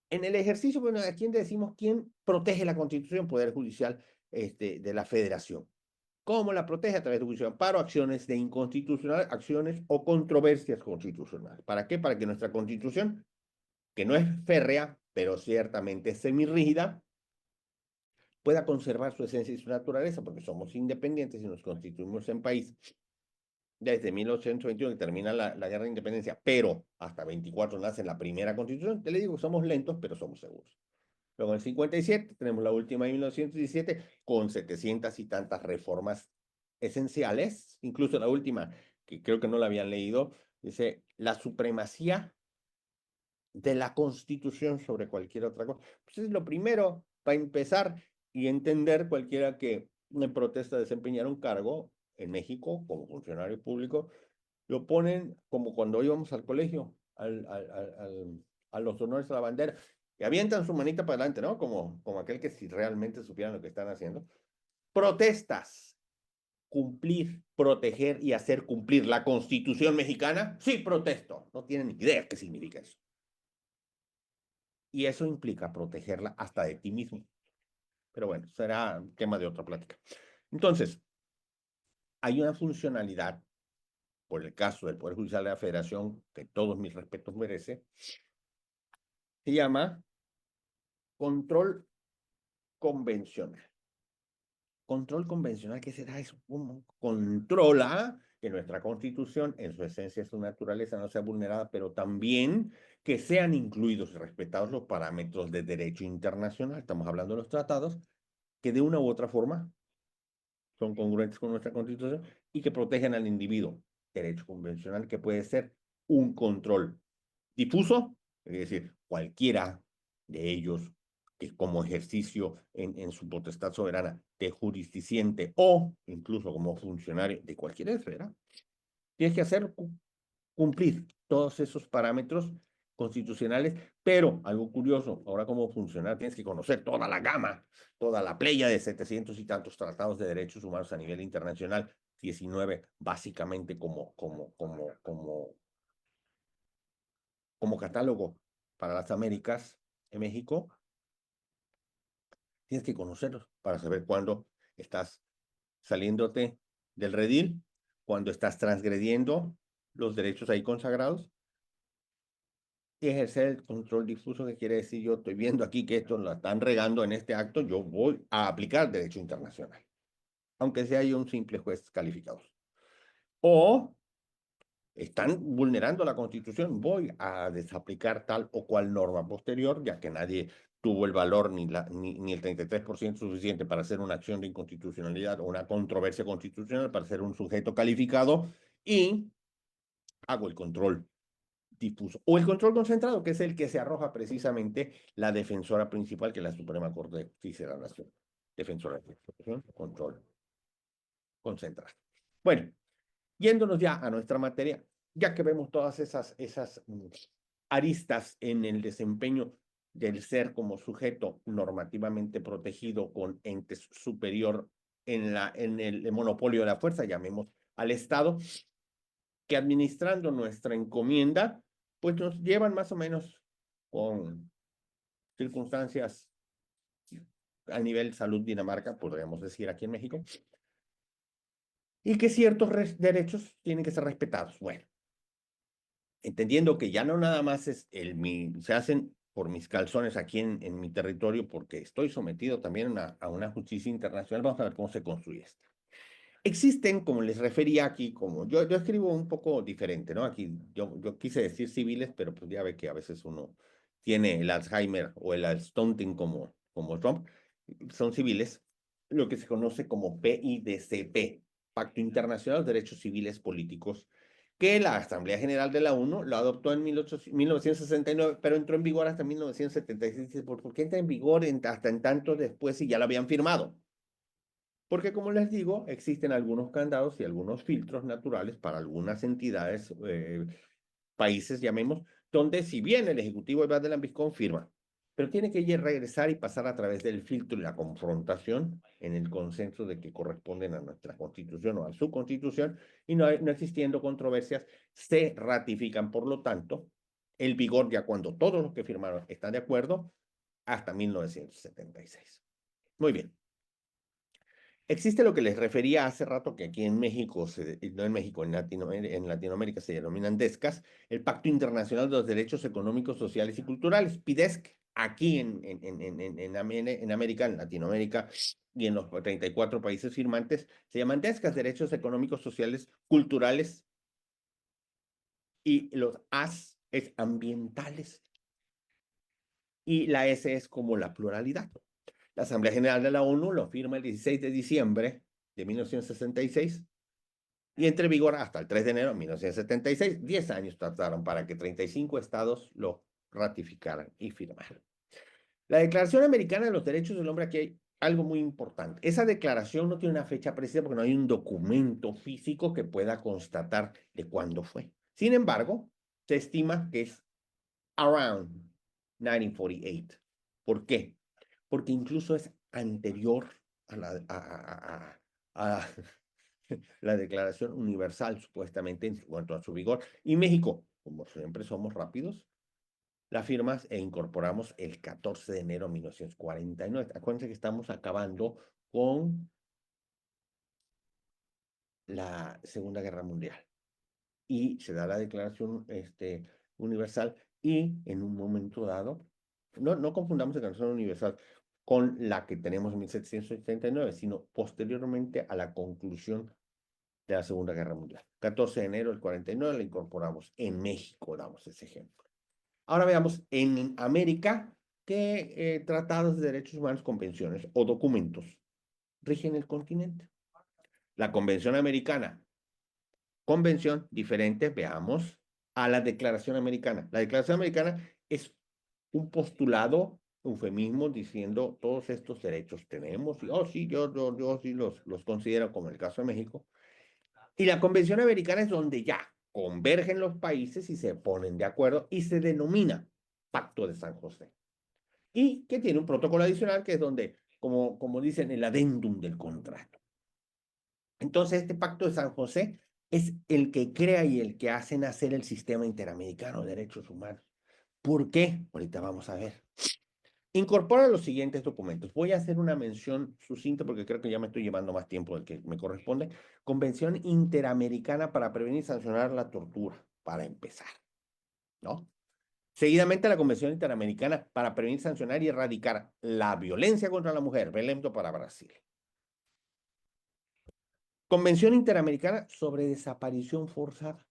En el ejercicio, bueno, ¿a quién decimos quién protege la Constitución? Poder Judicial de la Federación. ¿Cómo la protege? A través de juicio de amparo, acciones de inconstitucional, acciones o controversias constitucionales. ¿Para qué? Para que nuestra Constitución, que no es férrea, pero ciertamente semirrígida, pueda conservar su esencia y su naturaleza, porque somos independientes y nos constituimos en país desde 1821, que termina la guerra de independencia, pero hasta 24 nace la primera constitución. Te le digo, somos lentos, pero somos seguros. Luego en el 57 tenemos la última de 1917 con 700 y tantas reformas esenciales, incluso la última, que creo que no la habían leído, dice la supremacía de la Constitución sobre cualquier otra cosa. Pues es lo primero para empezar y entender cualquiera que en protesta desempeñar un cargo en México como funcionario público, lo ponen como cuando íbamos al colegio, a los honores a la bandera, y avientan su manita para adelante, ¿no? Como aquel que si realmente supieran lo que están haciendo. Protestas, cumplir, proteger y hacer cumplir la Constitución mexicana. Sí, protesto. No tienen ni idea qué significa eso. Y eso implica protegerla hasta de ti mismo. Pero bueno, será tema de otra plática. Entonces, hay una funcionalidad, por el caso del Poder Judicial de la Federación, que todos mis respetos merece, se llama control convencional. Control convencional, ¿qué será eso? Controla que nuestra Constitución, en su esencia y su naturaleza, no sea vulnerada, pero también que sean incluidos y respetados los parámetros de derecho internacional. Estamos hablando de los tratados que de una u otra forma son congruentes con nuestra Constitución y que protegen al individuo. Derecho convencional que puede ser un control difuso, es decir, cualquiera de ellos que como ejercicio en su potestad soberana de jurisdiciente o incluso como funcionario de cualquier esfera, tienes que hacer cumplir todos esos parámetros constitucionales, pero algo curioso, ahora como funcionar tienes que conocer toda la gama, toda la playa de 700 y tantos tratados de derechos humanos a nivel internacional, 19 básicamente como catálogo para las Américas en México, tienes que conocerlos para saber cuándo estás saliéndote del redil, cuándo estás transgrediendo los derechos ahí consagrados y ejercer el control difuso, que quiere decir yo estoy viendo aquí que esto lo están regando en este acto, yo voy a aplicar derecho internacional, aunque sea yo un simple juez calificador. O están vulnerando la Constitución, voy a desaplicar tal o cual norma posterior, ya que nadie tuvo el valor ni el 33% suficiente para hacer una acción de inconstitucionalidad o una controversia constitucional para ser un sujeto calificado, y hago el control difuso. O el control concentrado, que es el que se arroja precisamente la defensora principal, que es la Suprema Corte de Justicia de la Nación. Defensora de la Constitución, control concentrado. Bueno, yéndonos ya a nuestra materia, ya que vemos todas esas aristas en el desempeño del ser como sujeto normativamente protegido con ente superior en el monopolio de la fuerza, llamemos al Estado, que administrando nuestra encomienda, pues nos llevan más o menos con circunstancias a nivel salud Dinamarca, podríamos decir aquí en México, y que ciertos derechos tienen que ser respetados. Bueno, entendiendo que ya no nada más es se hacen por mis calzones aquí en mi territorio, porque estoy sometido también a una justicia internacional. Vamos a ver cómo se construye esto. Existen, como les refería aquí, como yo escribo un poco diferente, ¿no? Aquí yo quise decir civiles, pero pues ya ve que a veces uno tiene el Alzheimer o el stunting como Trump, son civiles, lo que se conoce como PIDCP, Pacto Internacional de Derechos Civiles Políticos, que la Asamblea General de la ONU lo adoptó en 1969, pero entró en vigor hasta 1976. ¿Por qué entra en vigor hasta en tanto después si ya lo habían firmado? Porque, como les digo, existen algunos candados y algunos filtros naturales para algunas entidades, países, llamemos, donde si bien el Ejecutivo de Lambiscón firma, pero tiene que regresar y pasar a través del filtro y la confrontación en el consenso de que corresponden a nuestra Constitución o a su Constitución, y no existiendo controversias, se ratifican. Por lo tanto, el vigor ya cuando todos los que firmaron están de acuerdo, hasta 1976. Muy bien. Existe lo que les refería hace rato, que aquí en México, no en México, en Latinoamérica se denominan DESCAS, el Pacto Internacional de los Derechos Económicos, Sociales y Culturales, PIDESC, aquí en América, en Latinoamérica y en los 34 países firmantes, se llaman DESCAS, Derechos Económicos, Sociales, Culturales, y los AS es ambientales, y la S es como la pluralidad. La Asamblea General de la ONU lo firma el 16 de diciembre de 1966 y entra en vigor hasta el 3 de enero de 1976. 10 años tardaron para que 35 estados lo ratificaran y firmaran. La Declaración Americana de los Derechos del Hombre, aquí hay algo muy importante. Esa declaración no tiene una fecha precisa porque no hay un documento físico que pueda constatar de cuándo fue. Sin embargo, se estima que es around 1948. ¿Por qué? Porque incluso es anterior a la Declaración Universal, supuestamente, en cuanto a su vigor. Y México, como siempre somos rápidos, la firmas e incorporamos el 14 de enero de 1949. Acuérdense que estamos acabando con la Segunda Guerra Mundial. Y se da la Declaración Universal y en un momento dado, no confundamos la Declaración Universal con la que tenemos en 1789, sino posteriormente a la conclusión de la Segunda Guerra Mundial. 14 de enero del 49 la incorporamos. En México damos ese ejemplo. Ahora veamos en América qué tratados de derechos humanos, convenciones o documentos rigen el continente. La Convención Americana. Convención diferente, veamos, a la Declaración Americana. La Declaración Americana es un postulado, eufemismo, diciendo todos estos derechos tenemos, y sí, yo sí los considero como el caso de México. Y la Convención Americana es donde ya convergen los países y se ponen de acuerdo y se denomina Pacto de San José. Y que tiene un protocolo adicional que es donde, como dicen, el adendum del contrato. Entonces, este Pacto de San José es el que crea y el que hace nacer el sistema interamericano de derechos humanos. ¿Por qué? Ahorita vamos a ver. Incorpora los siguientes documentos. Voy a hacer una mención sucinta porque creo que ya me estoy llevando más tiempo del que me corresponde. Convención Interamericana para prevenir y sancionar la tortura, para empezar, ¿no? Seguidamente, la Convención Interamericana para prevenir, sancionar y erradicar la violencia contra la mujer, Belém para Brasil. Convención Interamericana sobre desaparición forzada.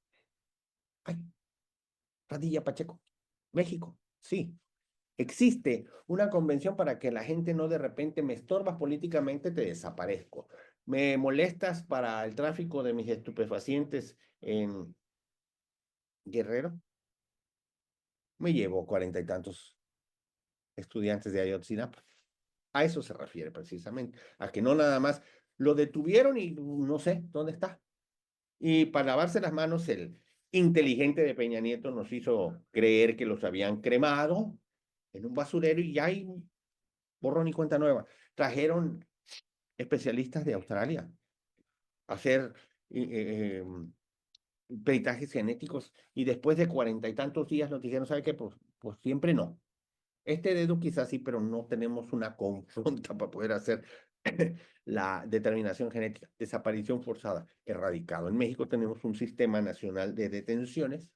Ay, Radilla Pacheco, México, sí. Existe una convención para que la gente no de repente me estorbas políticamente, te desaparezco. Me molestas para el tráfico de mis estupefacientes en Guerrero. Me llevo 40 y tantos estudiantes de Ayotzinapa. A eso se refiere precisamente, a que no nada más lo detuvieron y no sé dónde está. Y para lavarse las manos, inteligente de Peña Nieto nos hizo creer que los habían cremado en un basurero y ya hay borrón y cuenta nueva. Trajeron especialistas de Australia a hacer peritajes genéticos y después de 40 y tantos días nos dijeron, ¿sabe qué? Pues siempre no. Este dedo quizás sí, pero no tenemos una confronta para poder hacer la determinación genética. Desaparición forzada, erradicado. En México tenemos un sistema nacional de detenciones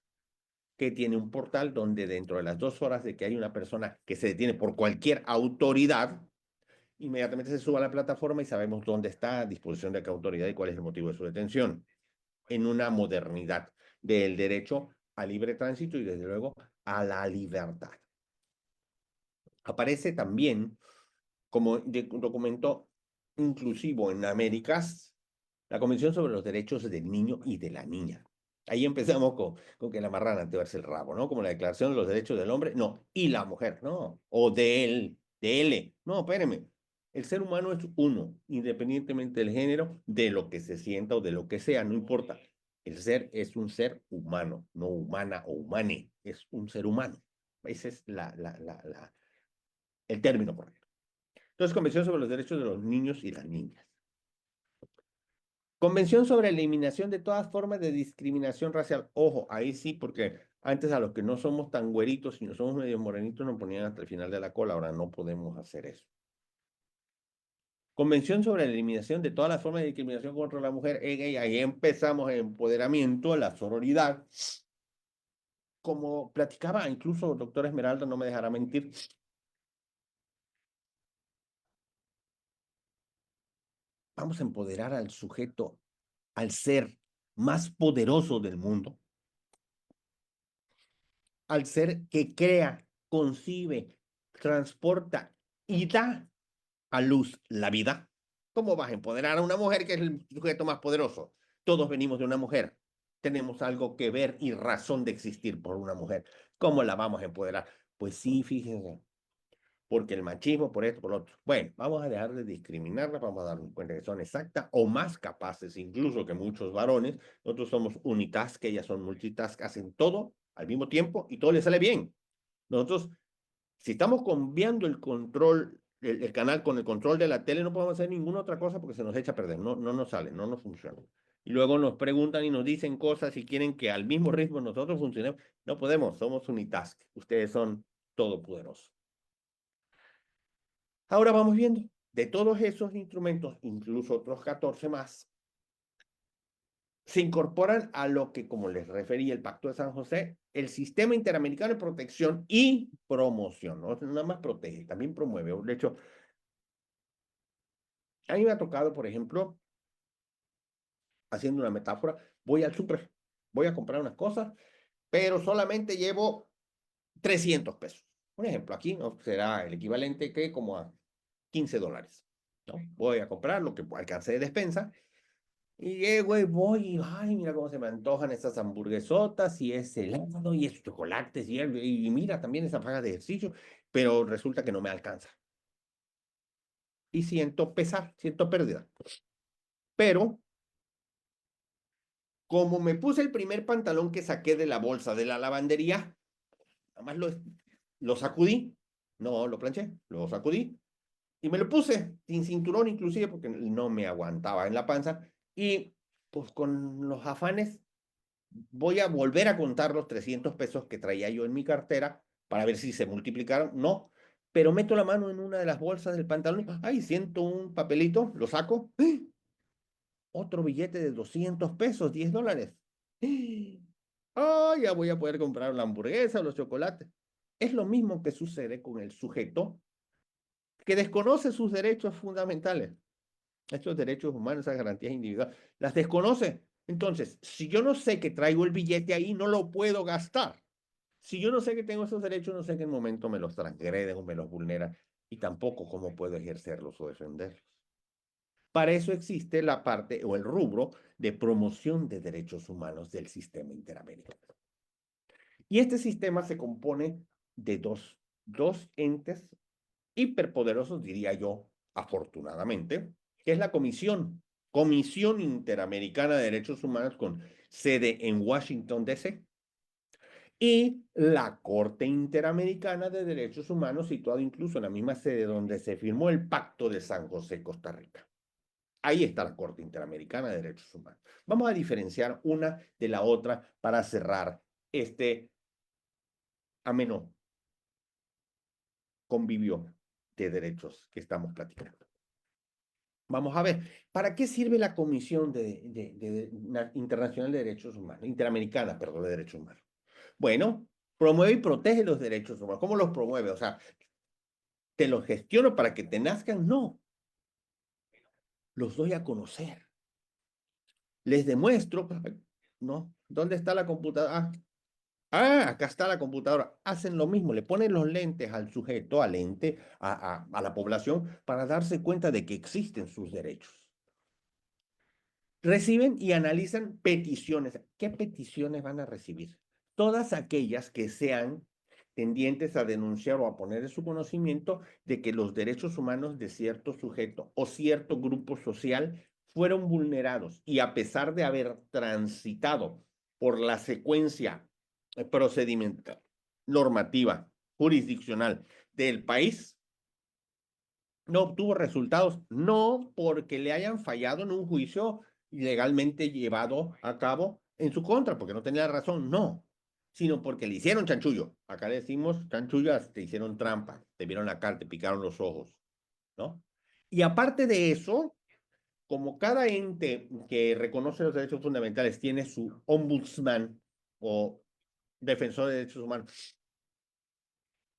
que tiene un portal donde dentro de las 2 horas de que hay una persona que se detiene por cualquier autoridad, inmediatamente se sube a la plataforma y sabemos dónde está a disposición de qué autoridad y cuál es el motivo de su detención. En una modernidad del derecho a libre tránsito y desde luego a la libertad. Aparece también como documento inclusivo en Américas la Convención sobre los Derechos del Niño y de la Niña. Ahí empezamos con que la marrana te verse el rabo, ¿no? Como la Declaración de los Derechos del Hombre, no, y la mujer, no, o de él, de él, no, espéreme. El ser humano es uno, independientemente del género, de lo que se sienta o de lo que sea, no importa. El ser es un ser humano, no humana o humane, es un ser humano. Ese es el término correcto. Entonces, Convención sobre los Derechos de los Niños y las Niñas. Convención sobre la eliminación de todas formas de discriminación racial. Ojo, ahí sí, porque antes a los que no somos tan güeritos y no somos medio morenitos nos ponían hasta el final de la cola, ahora no podemos hacer eso. Convención sobre la eliminación de todas las formas de discriminación contra la mujer. Ahí empezamos el empoderamiento, la sororidad. Como platicaba incluso doctora Esmeralda, no me dejará mentir, vamos a empoderar al sujeto, al ser más poderoso del mundo, al ser que crea, concibe, transporta y da a luz la vida. ¿Cómo vas a empoderar a una mujer que es el sujeto más poderoso? Todos venimos de una mujer. Tenemos algo que ver y razón de existir por una mujer. ¿Cómo la vamos a empoderar? Pues sí, fíjense, porque el machismo, por esto, por lo otro. Bueno, vamos a dejar de discriminarlas, vamos a darnos cuenta que son exactas o más capaces incluso que muchos varones. Nosotros somos unitask, ellas son multitask, hacen todo al mismo tiempo y todo les sale bien. Nosotros, si estamos cambiando el control, el canal con el control de la tele, no podemos hacer ninguna otra cosa porque se nos echa a perder, no nos sale, no nos funciona. Y luego nos preguntan y nos dicen cosas y quieren que al mismo ritmo nosotros funcionemos. No podemos, somos unitask. Ustedes son todopoderosos. Ahora vamos viendo, de todos esos instrumentos, incluso otros 14 más, se incorporan a lo que, como les referí, el Pacto de San José, el Sistema Interamericano de Protección y Promoción, ¿no? Nada más protege, también promueve. De hecho, a mí me ha tocado, por ejemplo, haciendo una metáfora, voy al súper, voy a comprar unas cosas, pero solamente llevo 300 pesos. Un ejemplo, aquí ¿no? Será el equivalente que como a $15, ¿no? Voy a comprar lo que alcance de despensa. Y llego y voy y, ay, mira cómo se me antojan esas hamburguesotas y ese helado y esos chocolates y mira también esa faja de ejercicio, pero resulta que no me alcanza. Y siento pesar, siento pérdida. Pero como me puse el primer pantalón que saqué de la bolsa de la lavandería, nada más lo sacudí, no lo planché, lo sacudí y me lo puse sin cinturón inclusive porque no me aguantaba en la panza y pues con los afanes voy a volver a contar los 300 pesos que traía yo en mi cartera para ver si se multiplicaron. No, pero meto la mano en una de las bolsas del pantalón. Ay, siento un papelito, lo saco. ¡Ah! Otro billete de 200 pesos, $10. Ah, ya voy a poder comprar la hamburguesa o los chocolates. Es lo mismo que sucede con el sujeto que desconoce sus derechos fundamentales. Estos derechos humanos, esas garantías individuales, las desconoce. Entonces, si yo no sé que traigo el billete ahí, no lo puedo gastar. Si yo no sé que tengo esos derechos, no sé en qué momento me los transgreden o me los vulneran y tampoco cómo puedo ejercerlos o defenderlos. Para eso existe la parte o el rubro de promoción de derechos humanos del sistema interamericano. Y este sistema se compone de dos entes hiperpoderosos, diría yo, afortunadamente, que es la Comisión Comisión Interamericana de Derechos Humanos con sede en Washington, D.C., y la Corte Interamericana de Derechos Humanos, situado incluso en la misma sede donde se firmó el Pacto de San José, Costa Rica. Ahí está la Corte Interamericana de Derechos Humanos. Vamos a diferenciar una de la otra para cerrar este ameno convivio de derechos que estamos platicando. Vamos a ver, ¿para qué sirve la Comisión Internacional de Derechos Humanos, Interamericana, perdón, de Derechos Humanos? Bueno, promueve y protege los derechos humanos. ¿Cómo los promueve? O sea, ¿te los gestiono para que te nazcan? No, los doy a conocer. Les demuestro, ¿no? ¿Dónde está la computadora? Acá está la computadora. Hacen lo mismo, le ponen los lentes al sujeto, al ente, a la población, para darse cuenta de que existen sus derechos. Reciben y analizan peticiones. ¿Qué peticiones van a recibir? Todas aquellas que sean tendientes a denunciar o a poner en su conocimiento de que los derechos humanos de cierto sujeto o cierto grupo social fueron vulnerados y a pesar de haber transitado por la secuencia procedimental, normativa, jurisdiccional del país, no obtuvo resultados, no porque le hayan fallado en un juicio ilegalmente llevado a cabo en su contra, porque no tenía razón, no, sino porque le hicieron chanchullo. Acá le decimos chanchullas, te hicieron trampa, te vieron la cara, te picaron los ojos, ¿no? Y aparte de eso, como cada ente que reconoce los derechos fundamentales tiene su ombudsman o defensor de derechos humanos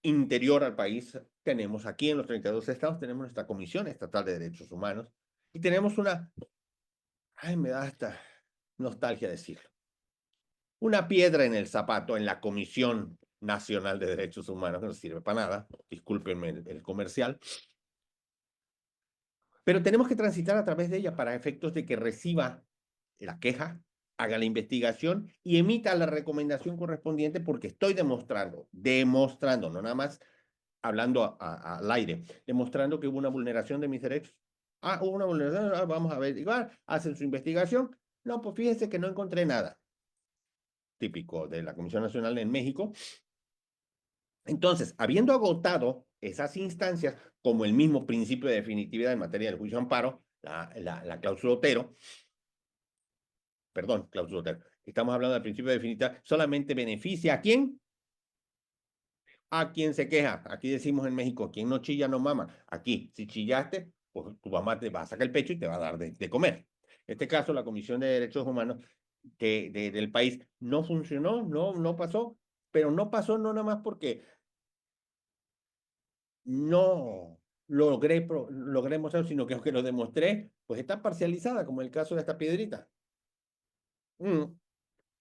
interior al país, tenemos aquí en los 32 estados, tenemos nuestra Comisión Estatal de Derechos Humanos y tenemos una, ay, me da hasta nostalgia decirlo, una piedra en el zapato en la Comisión Nacional de Derechos Humanos, que no sirve para nada, discúlpenme el comercial, pero tenemos que transitar a través de ella para efectos de que reciba la queja, haga la investigación y emita la recomendación correspondiente porque estoy demostrando, no nada más hablando al aire, demostrando que hubo una vulneración de mis derechos. Hubo una vulneración, vamos a averiguar, hacen su investigación. No, pues fíjense que no encontré nada. Típico de la Comisión Nacional en México. Entonces, habiendo agotado esas instancias, como el mismo principio de definitividad en materia del juicio de amparo, la cláusula Otero, perdón, cláusula Otero, estamos hablando del principio de definitividad, solamente beneficia a quién, a quien se queja. Aquí decimos en México, quien no chilla no mama. Aquí, si chillaste, pues tu mamá te va a sacar el pecho y te va a dar de comer. En este caso, la Comisión de Derechos Humanos del país no funcionó, no pasó, pero no pasó no nada más porque no logré mostrar, sino que aunque lo demostré, pues está parcializada, como el caso de esta piedrita.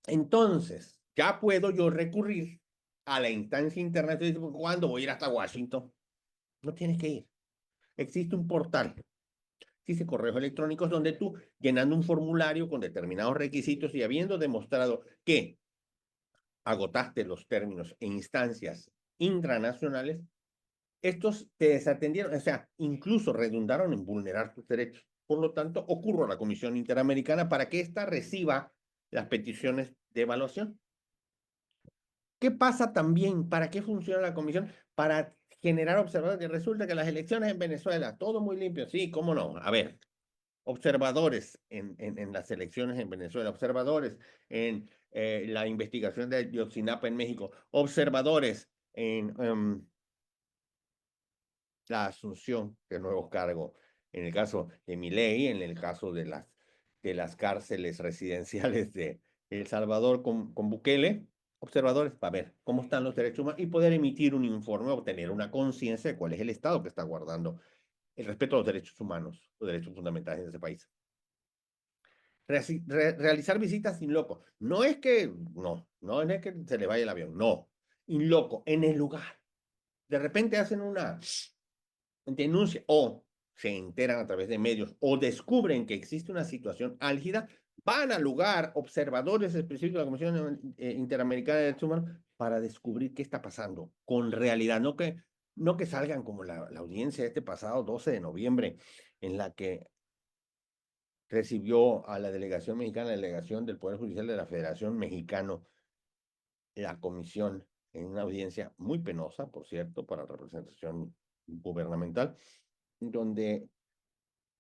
Entonces, ya puedo yo recurrir a la instancia internacional. ¿Cuándo voy a ir hasta Washington? No tienes que ir. Existe un portal, existe correos electrónicos donde tú, llenando un formulario con determinados requisitos y habiendo demostrado que agotaste los términos e instancias intranacionales, estos te desatendieron, o sea, incluso redundaron en vulnerar tus derechos. Por lo tanto, ocurre a la Comisión Interamericana para que ésta reciba las peticiones de evaluación. ¿Qué pasa también? ¿Para qué funciona la comisión? Para generar observadores. Resulta que las elecciones en Venezuela, todo muy limpio, sí, cómo no. A ver, observadores en las elecciones en Venezuela, observadores en la investigación de Ayotzinapa en México, observadores en la asunción de nuevos cargos, en el caso de Milei, en el caso de las cárceles residenciales de El Salvador con Bukele, observadores para ver cómo están los derechos humanos y poder emitir un informe, obtener una conciencia de cuál es el Estado que está guardando el respeto a los derechos humanos, los derechos fundamentales de ese país. Realizar visitas in loco. No es que se le vaya el avión, no. In loco, en el lugar. De repente hacen una denuncia o se enteran a través de medios o descubren que existe una situación álgida, van al lugar observadores específicos de la Comisión Interamericana de Derechos Humanos para descubrir qué está pasando con realidad, no que salgan como la audiencia de este pasado 12 de noviembre, en la que recibió a la delegación mexicana, la delegación del Poder Judicial de la Federación Mexicano, la comisión, en una audiencia muy penosa, por cierto, para representación gubernamental, donde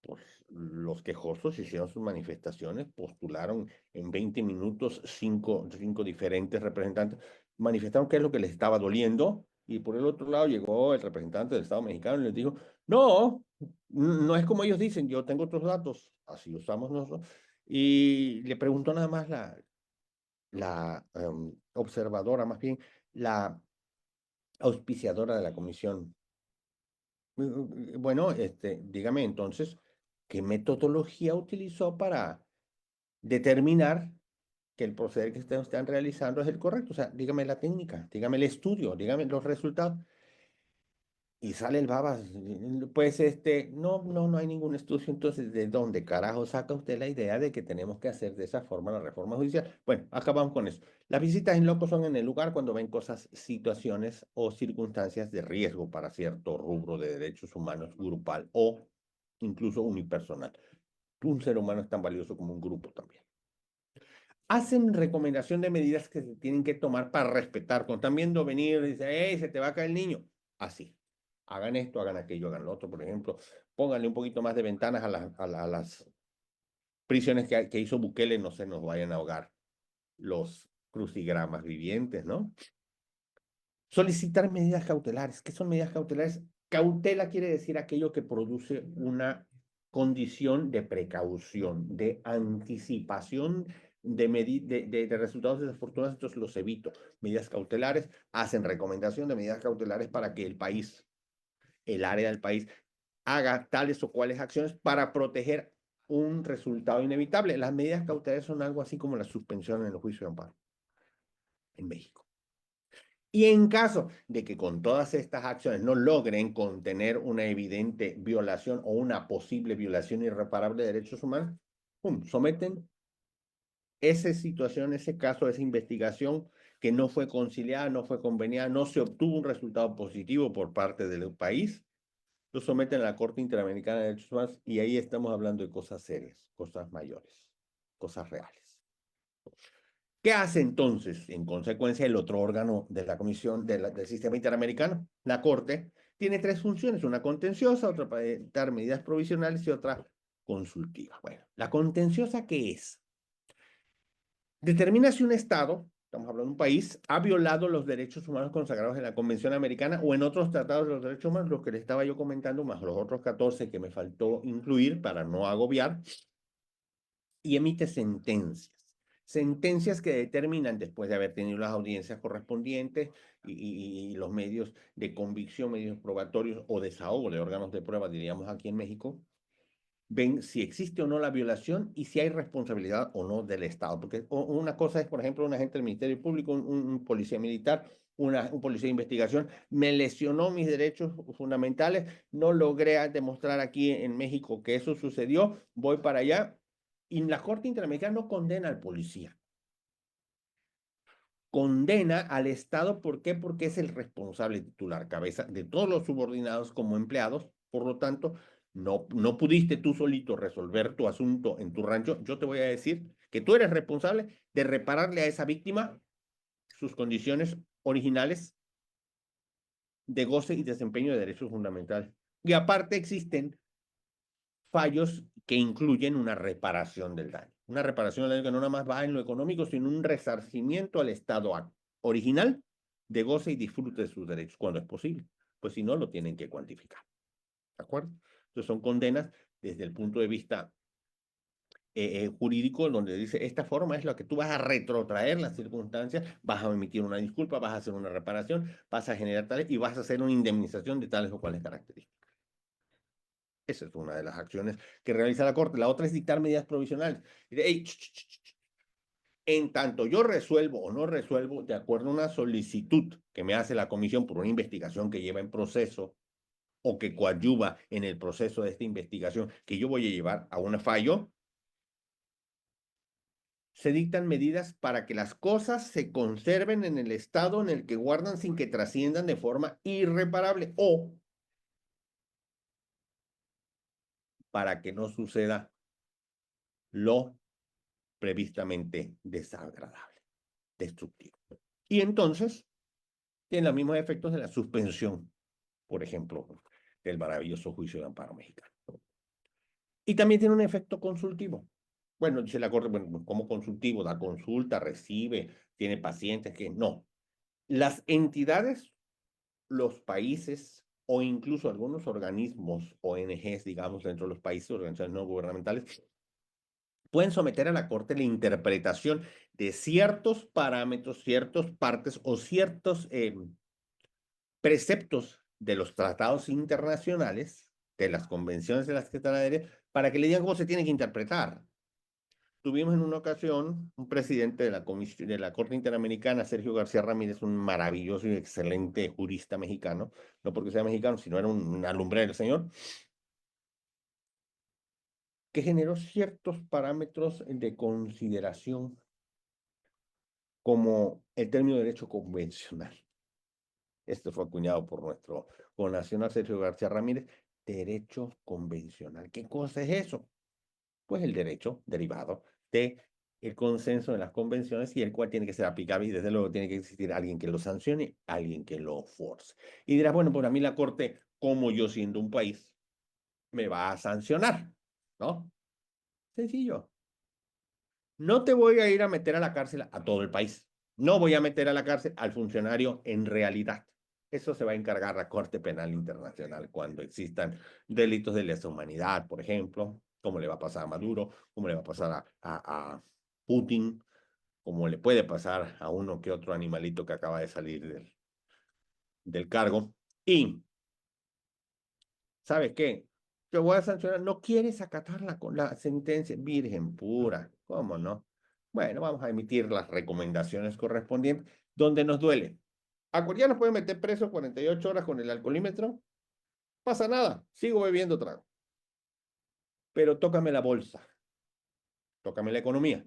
pues, los quejosos hicieron sus manifestaciones, postularon en 20 minutos cinco diferentes representantes, manifestaron qué es lo que les estaba doliendo, y por el otro lado llegó el representante del Estado mexicano y les dijo, no, no es como ellos dicen, yo tengo otros datos, así usamos nosotros, y le preguntó nada más la observadora, más bien la auspiciadora de la comisión. Bueno, dígame entonces, ¿qué metodología utilizó para determinar que el proceder que ustedes están realizando es el correcto? O sea, dígame la técnica, dígame el estudio, dígame los resultados. Y sale el babas, pues no hay ningún estudio, entonces, ¿de dónde carajo saca usted la idea de que tenemos que hacer de esa forma la reforma judicial? Bueno, acabamos con eso. Las visitas en loco son en el lugar cuando ven cosas, situaciones o circunstancias de riesgo para cierto rubro de derechos humanos grupal o incluso unipersonal. Un ser humano es tan valioso como un grupo también. Hacen recomendación de medidas que se tienen que tomar para respetar. Cuando están viendo venir, dicen, hey, se te va a caer el niño. Así. Hagan esto, hagan aquello, hagan lo otro. Por ejemplo, pónganle un poquito más de ventanas a las prisiones que hizo Bukele, no se nos vayan a ahogar los crucigramas vivientes, ¿no? Solicitar medidas cautelares. ¿Qué son medidas cautelares? Cautela quiere decir aquello que produce una condición de precaución, de anticipación de resultados desafortunados, entonces los evito. Medidas cautelares hacen recomendación de medidas cautelares para que el país, el área del país, haga tales o cuales acciones para proteger un resultado inevitable. Las medidas cautelares son algo así como la suspensión en el juicio de amparo en México. Y en caso de que con todas estas acciones no logren contener una evidente violación o una posible violación irreparable de derechos humanos, ¡pum!, someten esa situación, ese caso, esa investigación que no fue conciliada, no fue conveniada, no se obtuvo un resultado positivo por parte del país, lo someten a la Corte Interamericana de Derechos Humanos y ahí estamos hablando de cosas serias, cosas mayores, cosas reales. ¿Qué hace entonces, en consecuencia, el otro órgano de la Comisión del Sistema Interamericano? La Corte tiene tres funciones, una contenciosa, otra para dar medidas provisionales y otra consultiva. Bueno, la contenciosa, ¿qué es? Determina si un Estado, estamos hablando de un país, ha violado los derechos humanos consagrados en la Convención Americana o en otros tratados de los derechos humanos, los que les estaba yo comentando, más los otros 14 que me faltó incluir para no agobiar, y emite sentencias. Sentencias que determinan, después de haber tenido las audiencias correspondientes y los medios de convicción, medios probatorios o desahogo de órganos de prueba, diríamos aquí en México, ven si existe o no la violación y si hay responsabilidad o no del Estado. Porque una cosa es, por ejemplo, un agente del Ministerio Público, un policía militar, un policía de investigación, me lesionó mis derechos fundamentales, no logré demostrar aquí en México que eso sucedió, voy para allá. Y la Corte Interamericana no condena al policía, condena al Estado. ¿Por qué? Porque es el responsable titular, cabeza de todos los subordinados como empleados. Por lo tanto, no pudiste tú solito resolver tu asunto en tu rancho. Yo te voy a decir que tú eres responsable de repararle a esa víctima sus condiciones originales de goce y desempeño de derechos fundamentales. Y aparte existen fallos que incluyen una reparación del daño. Una reparación del daño que no nada más va en lo económico, sino un resarcimiento al estado original de goce y disfrute de sus derechos, cuando es posible. Pues si no, lo tienen que cuantificar. ¿De acuerdo? Entonces son condenas desde el punto de vista jurídico, donde dice, esta forma es la que tú vas a retrotraer las circunstancias, vas a emitir una disculpa, vas a hacer una reparación, vas a generar tales y vas a hacer una indemnización de tales o cuales características. Esa es una de las acciones que realiza la Corte. La otra es dictar medidas provisionales. Hey, en tanto yo resuelvo o no resuelvo, de acuerdo a una solicitud que me hace la comisión por una investigación que lleva en proceso o que coadyuva en el proceso de esta investigación que yo voy a llevar a un fallo, se dictan medidas para que las cosas se conserven en el estado en el que guardan sin que trasciendan de forma irreparable o para que no suceda lo previstamente desagradable, destructivo. Y entonces tiene los mismos efectos de la suspensión, por ejemplo, del maravilloso juicio de amparo mexicano. Y también tiene un efecto consultivo. Bueno, dice la Corte, bueno, ¿cómo consultivo? Da consulta, recibe, tiene pacientes, que no. Las entidades, los países o incluso algunos organismos, ONGs, digamos, dentro de los países, organizaciones no gubernamentales, pueden someter a la Corte la interpretación de ciertos parámetros, ciertas partes o ciertos preceptos de los tratados internacionales, de las convenciones de las que están adheridas, para que le digan cómo se tiene que interpretar. Tuvimos en una ocasión un presidente de la Comisión de la Corte Interamericana, Sergio García Ramírez, un maravilloso y excelente jurista mexicano, no porque sea mexicano, sino era una lumbrera del señor, que generó ciertos parámetros de consideración como el término derecho convencional. Esto fue acuñado por nuestro connacional Sergio García Ramírez, derecho convencional. ¿Qué cosa es eso? Pues el derecho derivado de el consenso de las convenciones y el cual tiene que ser aplicable y desde luego tiene que existir alguien que lo sancione, alguien que lo force. Y dirás, bueno, pues a mí la Corte, como yo siendo un país, me va a sancionar, ¿no? Sencillo. No te voy a ir a meter a la cárcel a todo el país. No voy a meter a la cárcel al funcionario en realidad. Eso se va a encargar la Corte Penal Internacional cuando existan delitos de lesa humanidad, por ejemplo, como le va a pasar a Maduro, como le va a pasar a Putin, como le puede pasar a uno que otro animalito que acaba de salir del cargo. Y, ¿sabes qué? Te voy a sancionar. ¿No quieres acatar la sentencia? Virgen pura, ¿cómo no? Bueno, vamos a emitir las recomendaciones correspondientes donde nos duele. ¿A cualquiera nos puede meter preso 48 horas con el alcoholímetro? Pasa nada, sigo bebiendo trago. Pero tócame la bolsa, tócame la economía.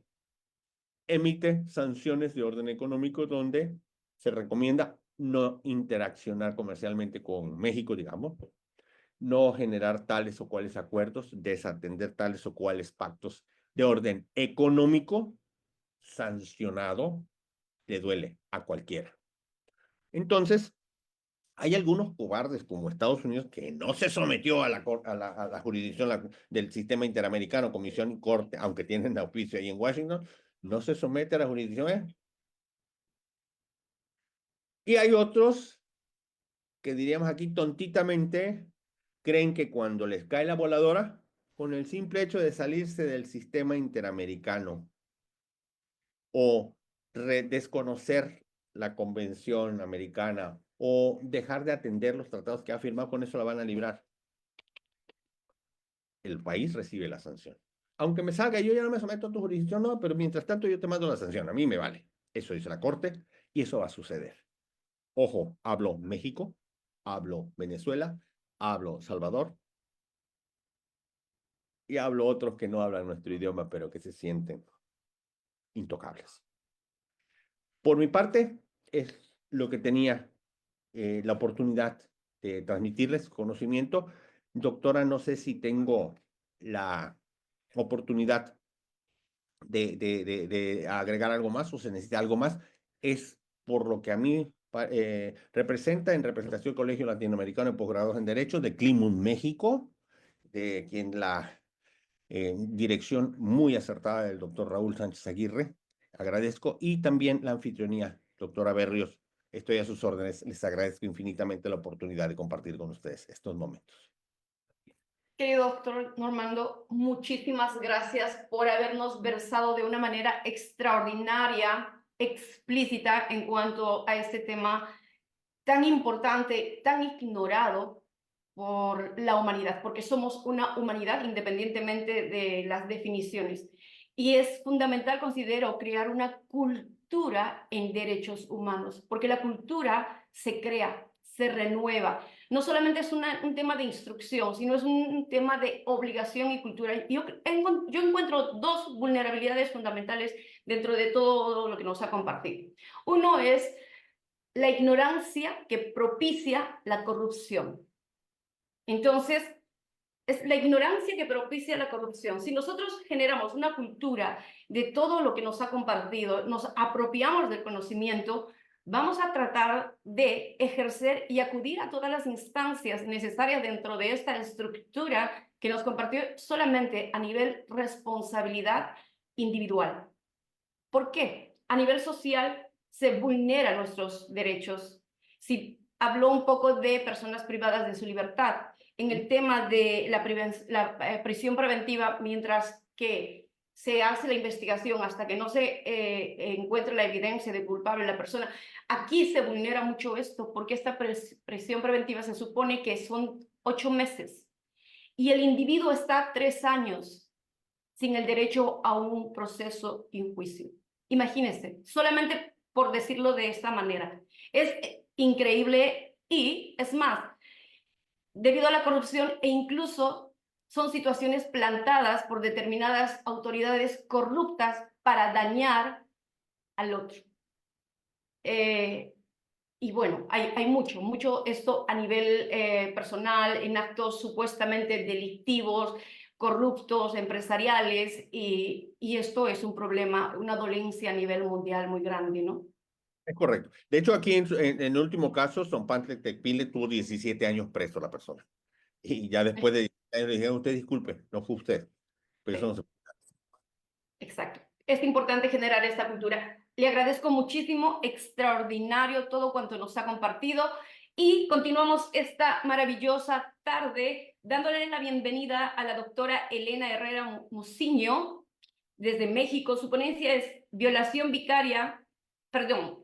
Emite sanciones de orden económico donde se recomienda no interaccionar comercialmente con México, digamos, no generar tales o cuales acuerdos, desatender tales o cuales pactos de orden económico, sancionado, le duele a cualquiera. Entonces, hay algunos cobardes como Estados Unidos que no se sometió a la jurisdicción del sistema interamericano, comisión y corte, aunque tienen auspicio ahí en Washington, no se somete a la jurisdicción. Y hay otros que diríamos aquí tontitamente, creen que cuando les cae la voladora, con el simple hecho de salirse del sistema interamericano o desconocer la convención americana o dejar de atender los tratados que ha firmado, con eso la van a librar. El país recibe la sanción. Aunque me salga, yo ya no me someto a tu jurisdicción, no, pero mientras tanto yo te mando la sanción, a mí me vale. Eso dice la Corte y eso va a suceder. Ojo, hablo México, hablo Venezuela, hablo Salvador y hablo otros que no hablan nuestro idioma, pero que se sienten intocables. Por mi parte, es lo que tenía la oportunidad de transmitirles conocimiento. Doctora, no sé si tengo la oportunidad de agregar algo más o se necesita algo más. Es por lo que a mí representa en representación del Colegio Latinoamericano de Posgrados en Derecho de Climun, México, de quien la dirección muy acertada del doctor Raúl Sánchez Aguirre. Agradezco. Y también la anfitrionía, doctora Berrios. Estoy a sus órdenes. Les agradezco infinitamente la oportunidad de compartir con ustedes estos momentos. Querido doctor Normando, muchísimas gracias por habernos versado de una manera extraordinaria, explícita en cuanto a este tema tan importante, tan ignorado por la humanidad, porque somos una humanidad independientemente de las definiciones. Y es fundamental, considero, crear una cultura en derechos humanos, porque la cultura se crea, se renueva. No solamente es un tema de instrucción, sino es un tema de obligación y cultura. Yo encuentro dos vulnerabilidades fundamentales dentro de todo lo que nos ha compartido. Uno es la ignorancia que propicia la corrupción. Entonces, Es la ignorancia que propicia la corrupción. Si nosotros generamos una cultura de todo lo que nos ha compartido, nos apropiamos del conocimiento, vamos a tratar de ejercer y acudir a todas las instancias necesarias dentro de esta estructura que nos compartió solamente a nivel responsabilidad individual. ¿Por qué? A nivel social se vulneran nuestros derechos. Si habló un poco de personas privadas de su libertad, en el tema de la prisión preventiva, mientras que se hace la investigación hasta que no se encuentre la evidencia de culpable de la persona, aquí se vulnera mucho esto, porque esta prisión preventiva se supone que son 8 meses y el individuo está 3 años sin el derecho a un proceso y un juicio. Imagínense, solamente por decirlo de esta manera. Es increíble y, es más, debido a la corrupción e incluso son situaciones plantadas por determinadas autoridades corruptas para dañar al otro. Y bueno, hay mucho esto a nivel personal, en actos supuestamente delictivos, corruptos, empresariales, y esto es un problema, una dolencia a nivel mundial muy grande, ¿no? Es correcto. De hecho, aquí en el último caso, Zompantla Tecpile tuvo 17 años preso la persona. Y ya después de 17 años le dijeron, usted disculpe, no fue usted. Pero eso no Sí, se... exacto. Es importante generar esta cultura. Le agradezco muchísimo, extraordinario todo cuanto nos ha compartido y continuamos esta maravillosa tarde dándole la bienvenida a la doctora Elena Herrera Muciño desde México. Su ponencia es violación vicaria, perdón,